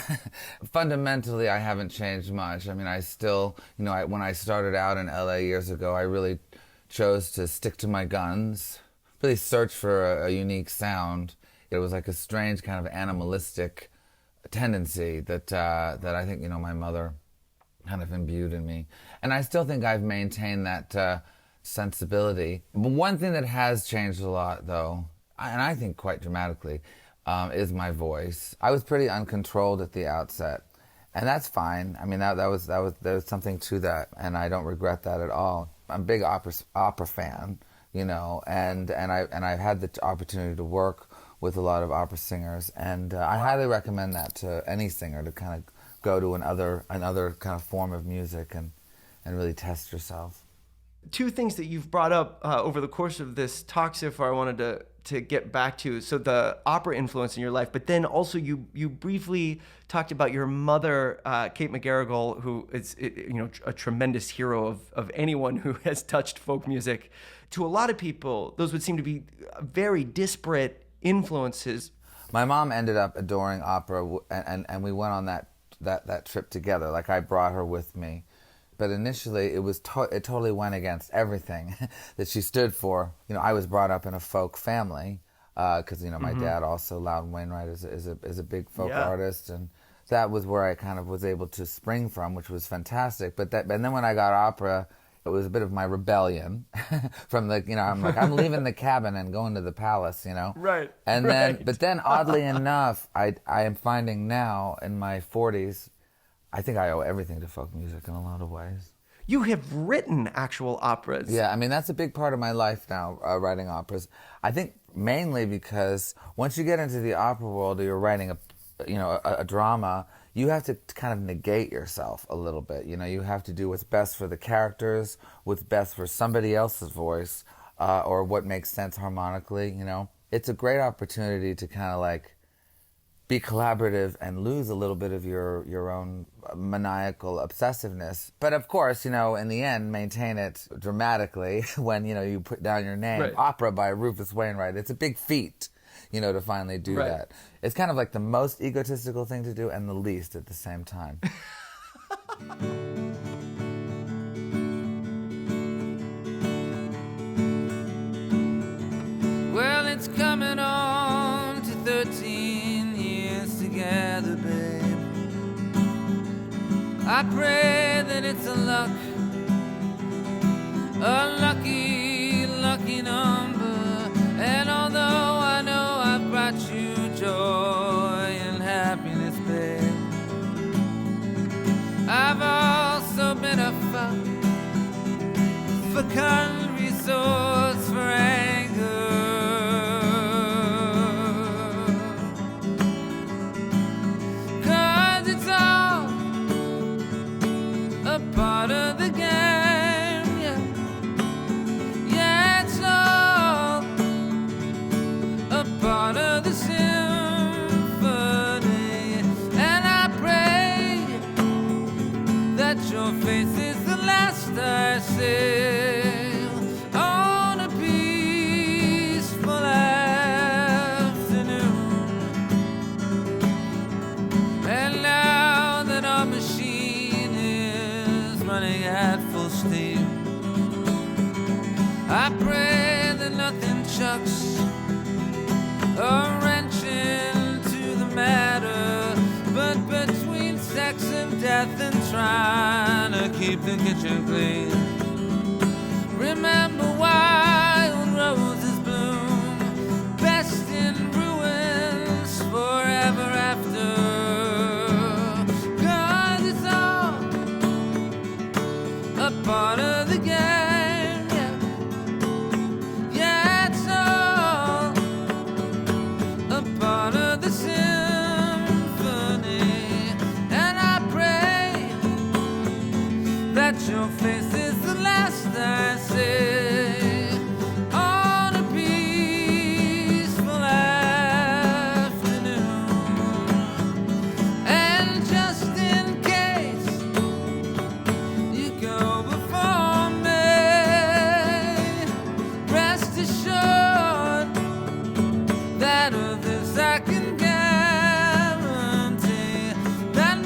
Fundamentally, I haven't changed much. I mean, I still, when I started out in LA years ago, I really chose to stick to my guns, really search for a unique sound. It was like a strange kind of animalistic tendency that I think, my mother kind of imbued in me. And I still think I've maintained that sensibility. But one thing that has changed a lot, though, and I think quite dramatically, is my voice. I was pretty uncontrolled at the outset, and that's fine. I mean, there was something to that, and I don't regret that at all. I'm a big opera fan, and I've had the opportunity to work with a lot of opera singers, and I highly recommend that to any singer, to kind of go to another kind of form of music and really test yourself. 2 things that you've brought up over the course of this talk so far I wanted to get back to. So the opera influence in your life, but then also you briefly talked about your mother, Kate McGarrigle, who is a tremendous hero of anyone who has touched folk music. To a lot of people, those would seem to be very disparate influences. My mom ended up adoring opera, and we went on that trip together. Like, I brought her with me. But initially, it totally went against everything that she stood for. I was brought up in a folk family because my dad also, Loudon Wainwright, is a big folk artist, and that was where I kind of was able to spring from, which was fantastic. And then when I got opera, it was a bit of my rebellion from I'm leaving the cabin and going to the palace, Right. And then, but then oddly enough, I am finding now in my 40s. I think I owe everything to folk music in a lot of ways. You have written actual operas. Yeah, I mean, that's a big part of my life now, writing operas. I think mainly because once you get into the opera world, or you're writing a drama, you have to kind of negate yourself a little bit. You have to do what's best for the characters, what's best for somebody else's voice, or what makes sense harmonically, It's a great opportunity to kind of be collaborative and lose a little bit of your own maniacal obsessiveness. But of course, in the end, maintain it dramatically when, you put down your name. Right. Opera by Rufus Wainwright. It's a big feat, to finally do that. It's kind of like the most egotistical thing to do and the least at the same time. Well, it's coming on to 13 years together, babe. I pray that it's a lucky number. And although I know I've brought you joy and happiness, babe, I've also been a fecund resource for anger. Part of the game, yeah. Yeah, it's all a part of the symphony. And I pray that your face is the last I see nothing chucks a wrench into the matter, but between sex and death and trying to keep the kitchen clean. Remember wild roses bloom, best in ruins forever after. 'Cause it's all a part of the game, yeah. Yeah, it's all a part of the symphony. And I pray that your face is the last I say on a peaceful afternoon. And just in case you go before me, rest assured that of this I can guarantee that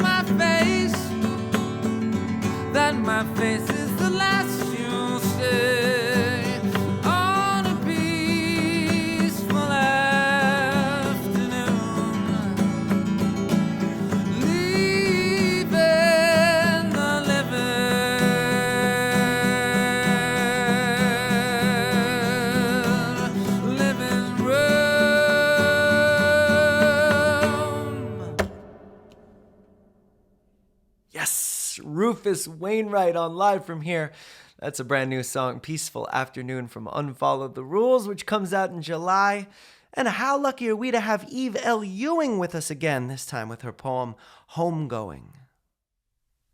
my face is the last you'll see on a peaceful afternoon. Leaving the living room. Yes, Rufus Wainwright on Live From Here. That's a brand new song, Peaceful Afternoon from Unfollow the Rules, which comes out in July. And how lucky are we to have Eve L. Ewing with us again, this time with her poem, Homegoing.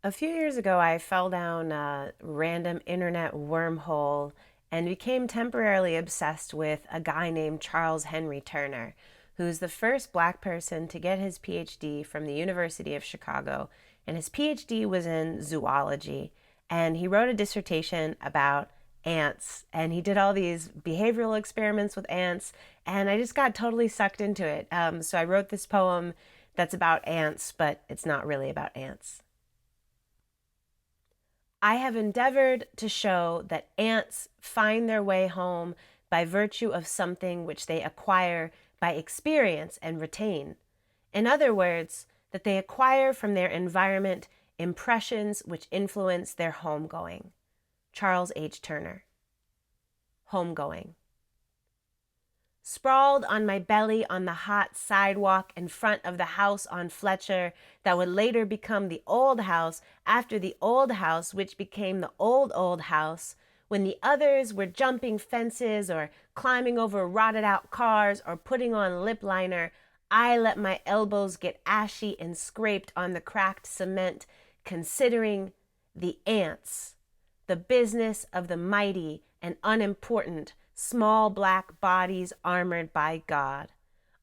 A few years ago, I fell down a random internet wormhole and became temporarily obsessed with a guy named Charles Henry Turner, who's the first Black person to get his PhD from the University of Chicago. And his PhD was in zoology. And he wrote a dissertation about ants. And he did all these behavioral experiments with ants. And I just got totally sucked into it. So I wrote this poem that's about ants, but it's not really about ants. I have endeavored to show that ants find their way home by virtue of something which they acquire by experience and retain. In other words, that they acquire from their environment impressions which influence their homegoing. Charles H. Turner. Homegoing. Sprawled on my belly on the hot sidewalk in front of the house on Fletcher that would later become the old house after the old house which became the old house, when the others were jumping fences or climbing over rotted out cars or putting on lip liner, I let my elbows get ashy and scraped on the cracked cement, considering the ants, the business of the mighty and unimportant, small black bodies armored by God.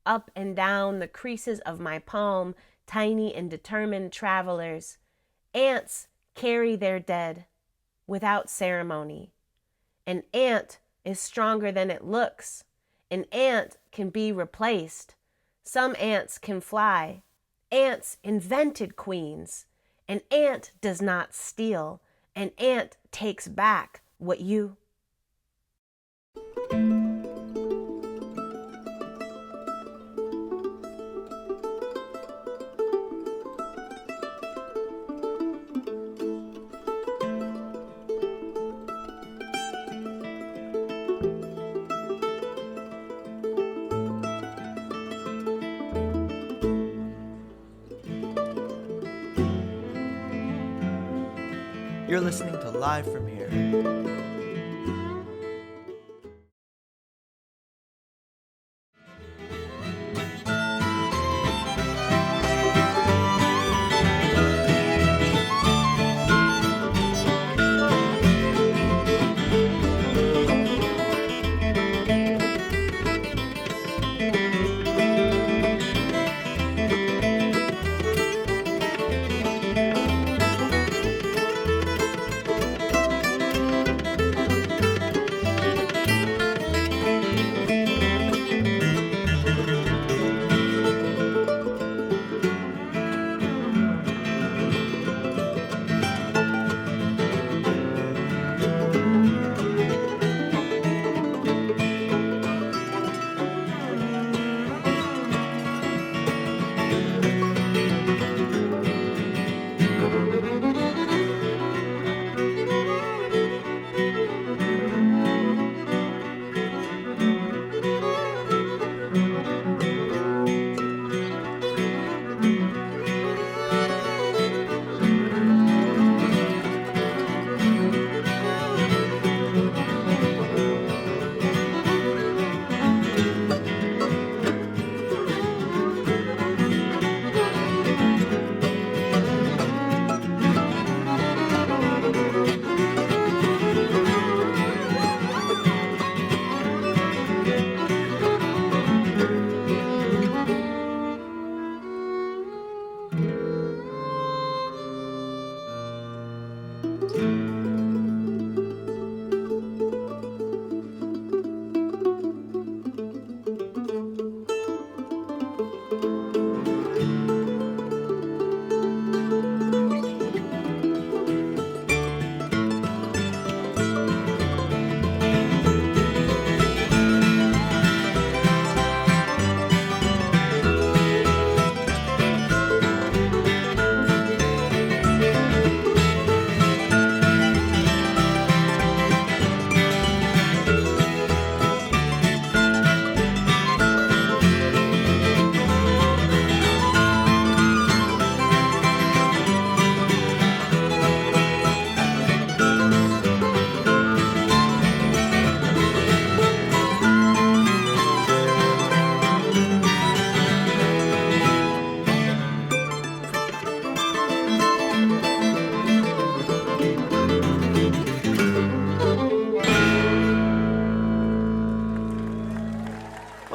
Up and down the creases of my palm, tiny and determined travelers. Ants carry their dead without ceremony. An ant is stronger than it looks. An ant can be replaced. Some ants can fly. Ants invented queens. An ant does not steal. An ant takes back what you... You're listening to Live From Here.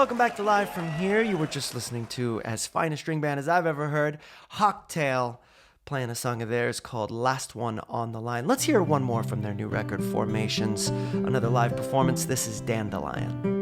Welcome back to Live from Here. You were just listening to as fine a string band as I've ever heard, Hawktail, playing a song of theirs called Last One on the Line. Let's hear one more from their new record, Formations. Another live performance. This is Dandelion.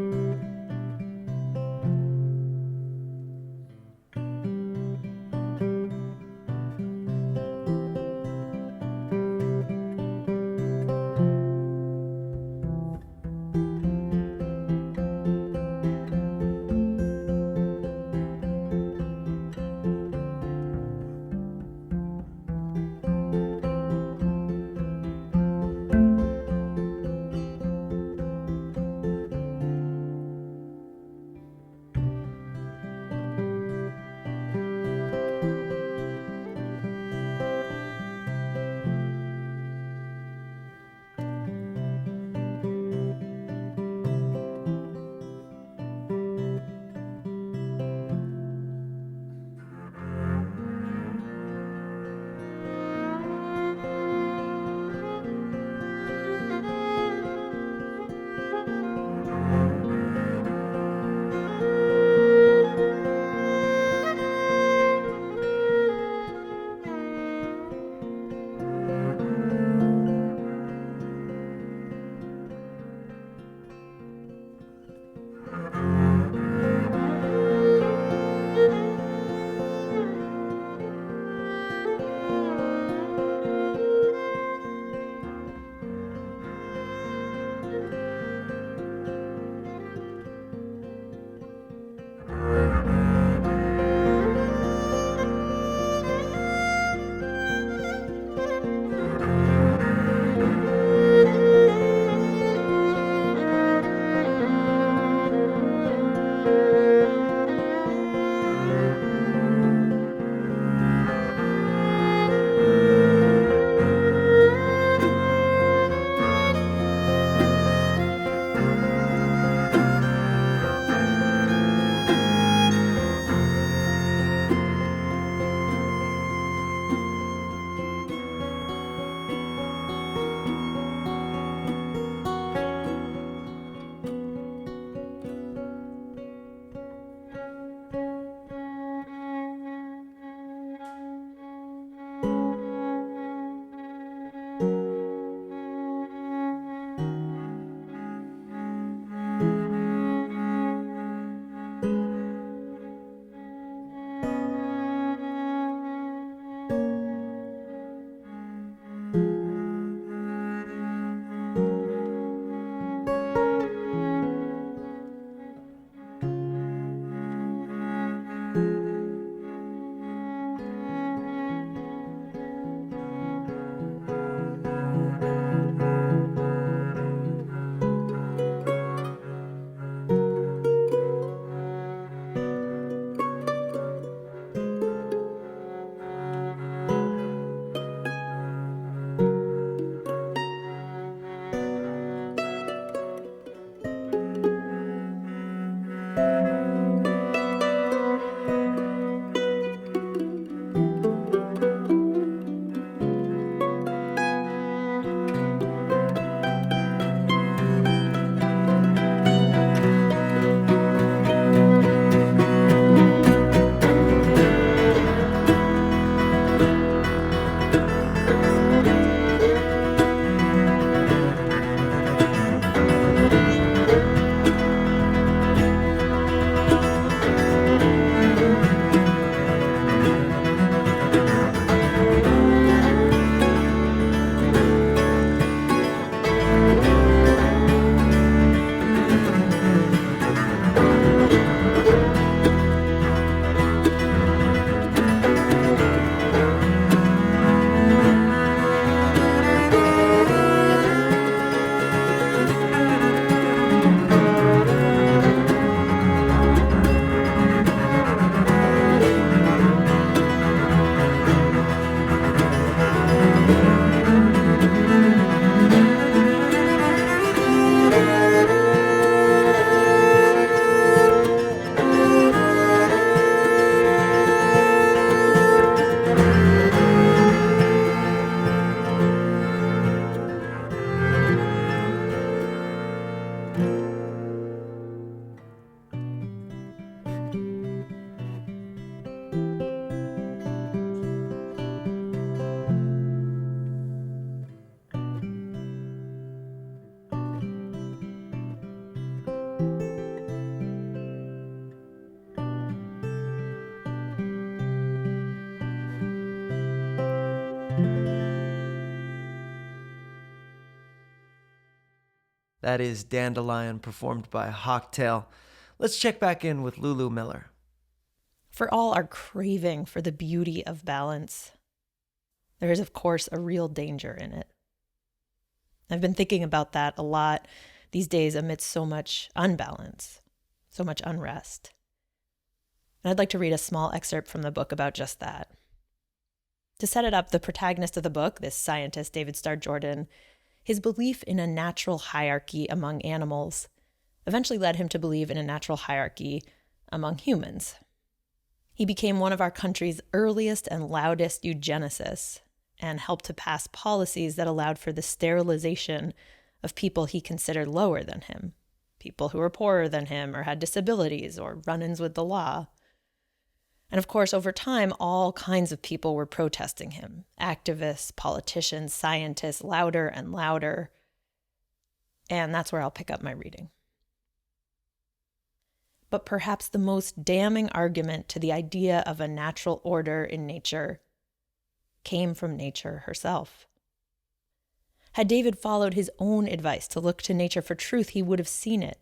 That is Dandelion, performed by Hawktail. Let's check back in with Lulu Miller. For all our craving for the beauty of balance, there is, of course, a real danger in it. I've been thinking about that a lot these days amidst so much unbalance, so much unrest. And I'd like to read a small excerpt from the book about just that. To set it up, the protagonist of the book, this scientist, David Starr Jordan, his belief in a natural hierarchy among animals eventually led him to believe in a natural hierarchy among humans. He became one of our country's earliest and loudest eugenicists and helped to pass policies that allowed for the sterilization of people he considered lower than him, people who were poorer than him or had disabilities or run-ins with the law. And of course, over time, all kinds of people were protesting him. Activists, politicians, scientists, louder and louder. And that's where I'll pick up my reading. But perhaps the most damning argument to the idea of a natural order in nature came from nature herself. Had David followed his own advice to look to nature for truth, he would have seen it,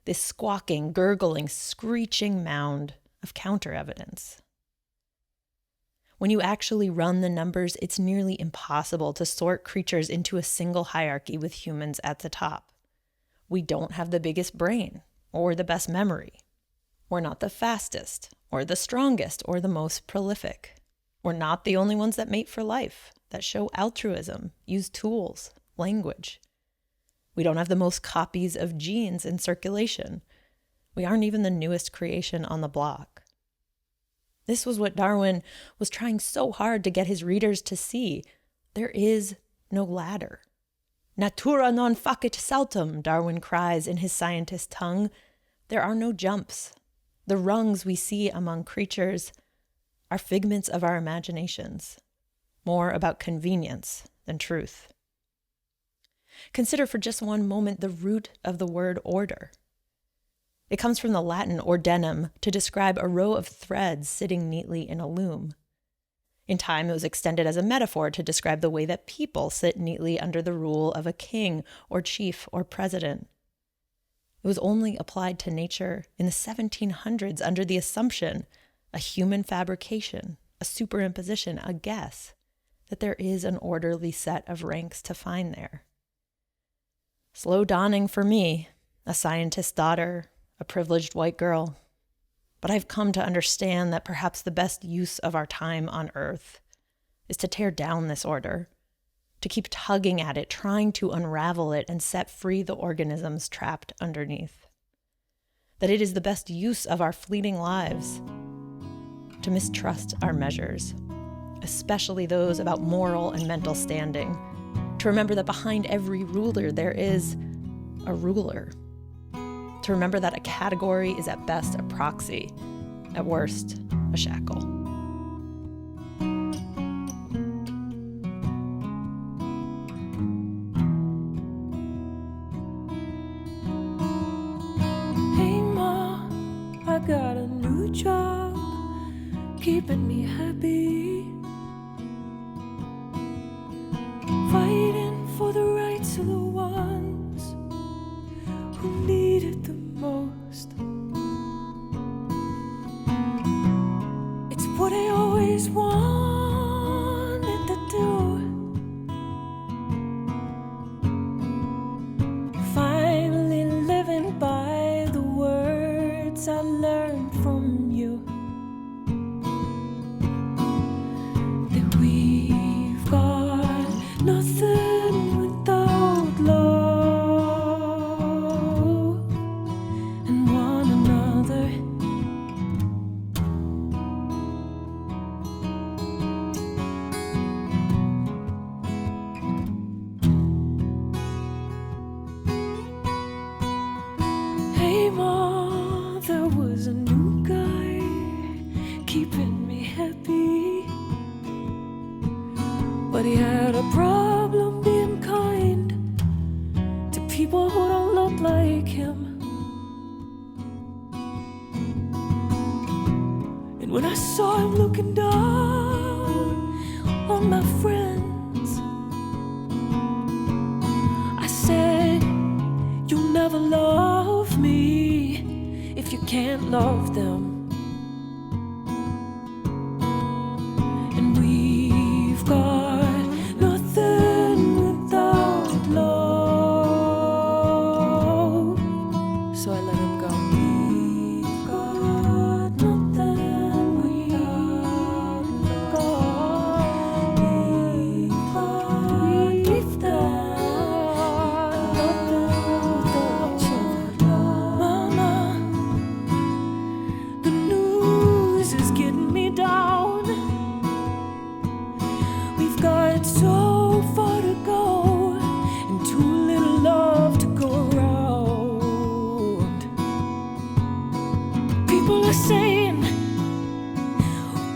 this squawking, gurgling, screeching mound of counter-evidence. When you actually run the numbers, it's nearly impossible to sort creatures into a single hierarchy with humans at the top. We don't have the biggest brain or the best memory. We're not the fastest or the strongest or the most prolific. We're not the only ones that mate for life, that show altruism, use tools, language. We don't have the most copies of genes in circulation. We aren't even the newest creation on the block. This was what Darwin was trying so hard to get his readers to see. There is no ladder. Natura non facit saltum, Darwin cries in his scientist tongue. There are no jumps. The rungs we see among creatures are figments of our imaginations, more about convenience than truth. Consider for just one moment the root of the word order. It comes from the Latin ordinum to describe a row of threads sitting neatly in a loom. In time, it was extended as a metaphor to describe the way that people sit neatly under the rule of a king or chief or president. It was only applied to nature in the 1700s under the assumption, a human fabrication, a superimposition, a guess, that there is an orderly set of ranks to find there. Slow dawning for me, a scientist's daughter, a privileged white girl. But I've come to understand that perhaps the best use of our time on Earth is to tear down this order, to keep tugging at it, trying to unravel it and set free the organisms trapped underneath. That it is the best use of our fleeting lives to mistrust our measures, especially those about moral and mental standing, to remember that behind every ruler there is a ruler, to remember that a category is at best a proxy, at worst a shackle. Hey Ma, I got a new job, keeping me happy, fighting for the rights of the ones who need it the most. It's what I always wanted to do. Finally living by the words I learned from you. That we've got nothing without love and one another. Hey Ma, there was a new guy keeping me happy, but he had a problem being kind to people who don't look like him. And when I saw him looking down on my friends, I said, you love me if you can't love them. And we've got nothing without love. So I let him go. We've got nothing without love. We've got so far to go and too little love to go around. People are saying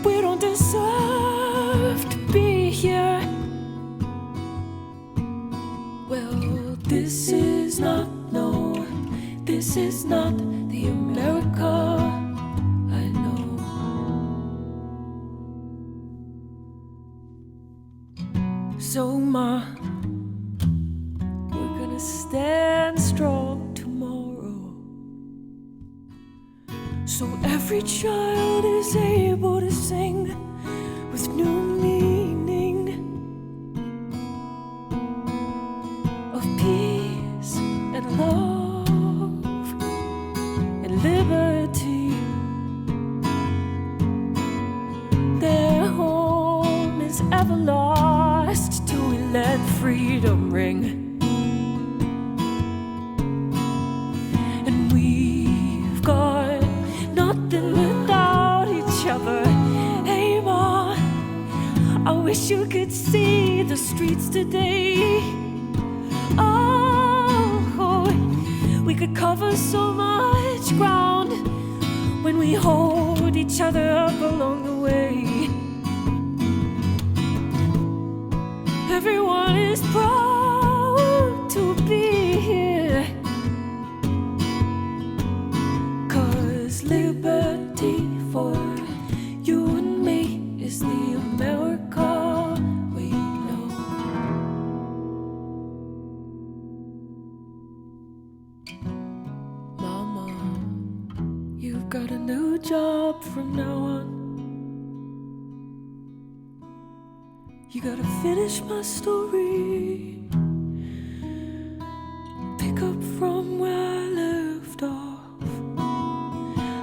we don't deserve to be here. Well, this is not, no, this is not the America I know. So, Ma, we're gonna stand strong tomorrow, so every child is able to sing with new meaning of peace and love and liberty. Their home is everlasting till we let freedom ring. And we've got nothing without each other. Hey, Ma, I wish you could see the streets today. Oh, we could cover so much ground when we hold each other up along the way. Everyone is proud to be here, 'cause liberty for you and me is the America we know. Mama, you've got a new job from now on. You gotta finish my story, pick up from where I left off,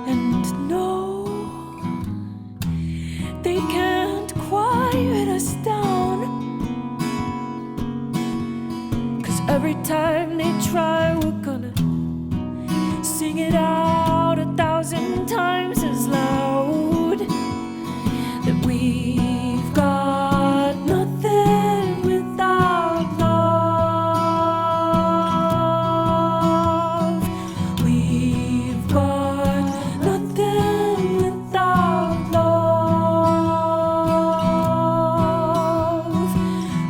and no, they can't quiet us down, 'cause every time they try, we're gonna sing it out 1,000 times as loud, that we've got nothing without love. We've got nothing without love.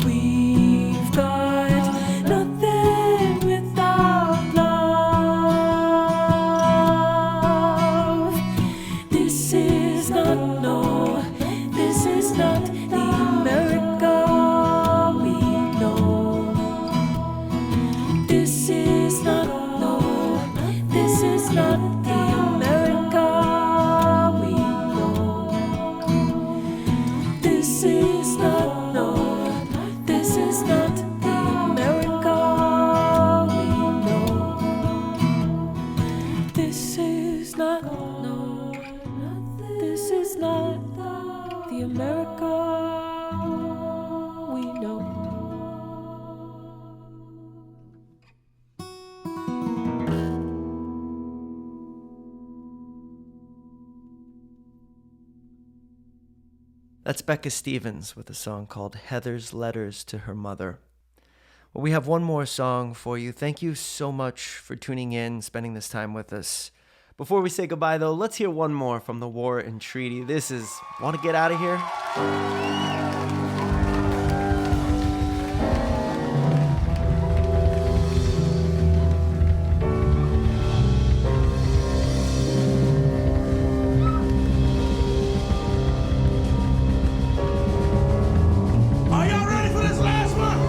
We've got nothing without love. This is not, no, this is not the America we know. This is not, no, this is not the America we know. This is not, no, this is not the America we know. This is not, no, this is not the America we know. That's Becca Stevens with a song called Heather's Letters to Her Mother. Well, we have one more song for you. Thank you so much for tuning in, spending this time with us. Before we say goodbye, though, let's hear one more from the War and Treaty. This is Want to Get Out of Here? Are y'all ready for this last one?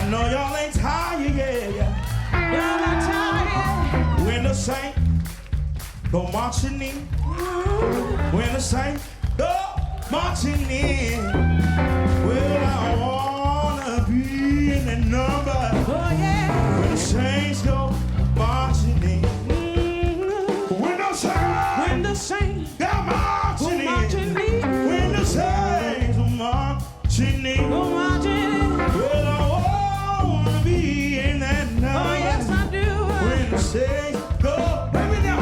I know y'all ain't tired, yeah. Y'all not tired. When the saint go marching in, when the saint go marching in, well, I wanna be in that number. Oh, yeah. When the saints go marching in, when the saints go marching in, when the saints go marching in, well, I wanna be in that number. Oh, yes, I do. When the saints go, let me know.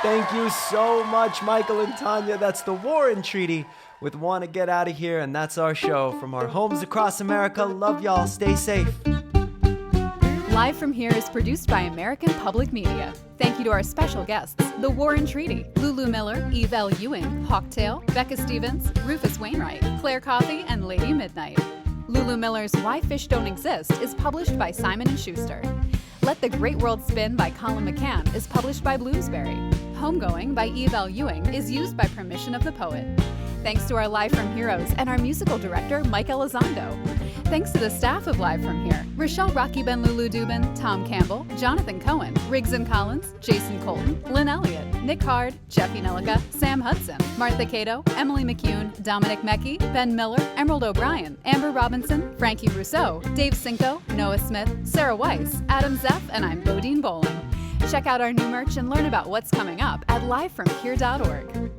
Thank you so much, Michael and Tanya. That's the Warren Treaty with Wanna Get Out of Here, and that's our show from our homes across America. Love y'all. Stay safe. Live from Here is produced by American Public Media. Thank you to our special guests, the Warren Treaty, Lulu Miller, Eve L. Ewing, Hawktail, Becca Stevens, Rufus Wainwright, Claire Coffey, and Lady Midnight. Lulu Miller's Why Fish Don't Exist is published by Simon & Schuster. Let the Great World Spin by Colum McCann is published by Bloomsbury. Homegoing by Eve L. Ewing is used by permission of the poet. Thanks to our Live from Heroes and our musical director, Mike Elizondo. Thanks to the staff of Live from Here, Rochelle Rocky Ben Lulu Dubin, Tom Campbell, Jonathan Cohen, Riggs and Collins, Jason Colton, Lynn Elliott, Nick Hard, Jeffy Nellica, Sam Hudson, Martha Cato, Emily McCune, Dominic Meckie, Ben Miller, Emerald O'Brien, Amber Robinson, Frankie Rousseau, Dave Cinco, Noah Smith, Sarah Weiss, Adam Zeff, and I'm Bodine Bowling. Check out our new merch and learn about what's coming up at livefromhere.org.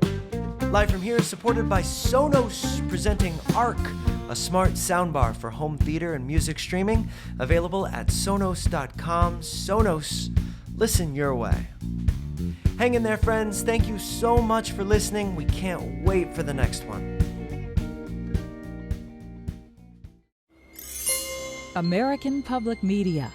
Live from Here is supported by Sonos, presenting ARC, a smart soundbar for home theater and music streaming, available at sonos.com. Sonos, listen your way. Hang in there, friends. Thank you so much for listening. We can't wait for the next one. American Public Media.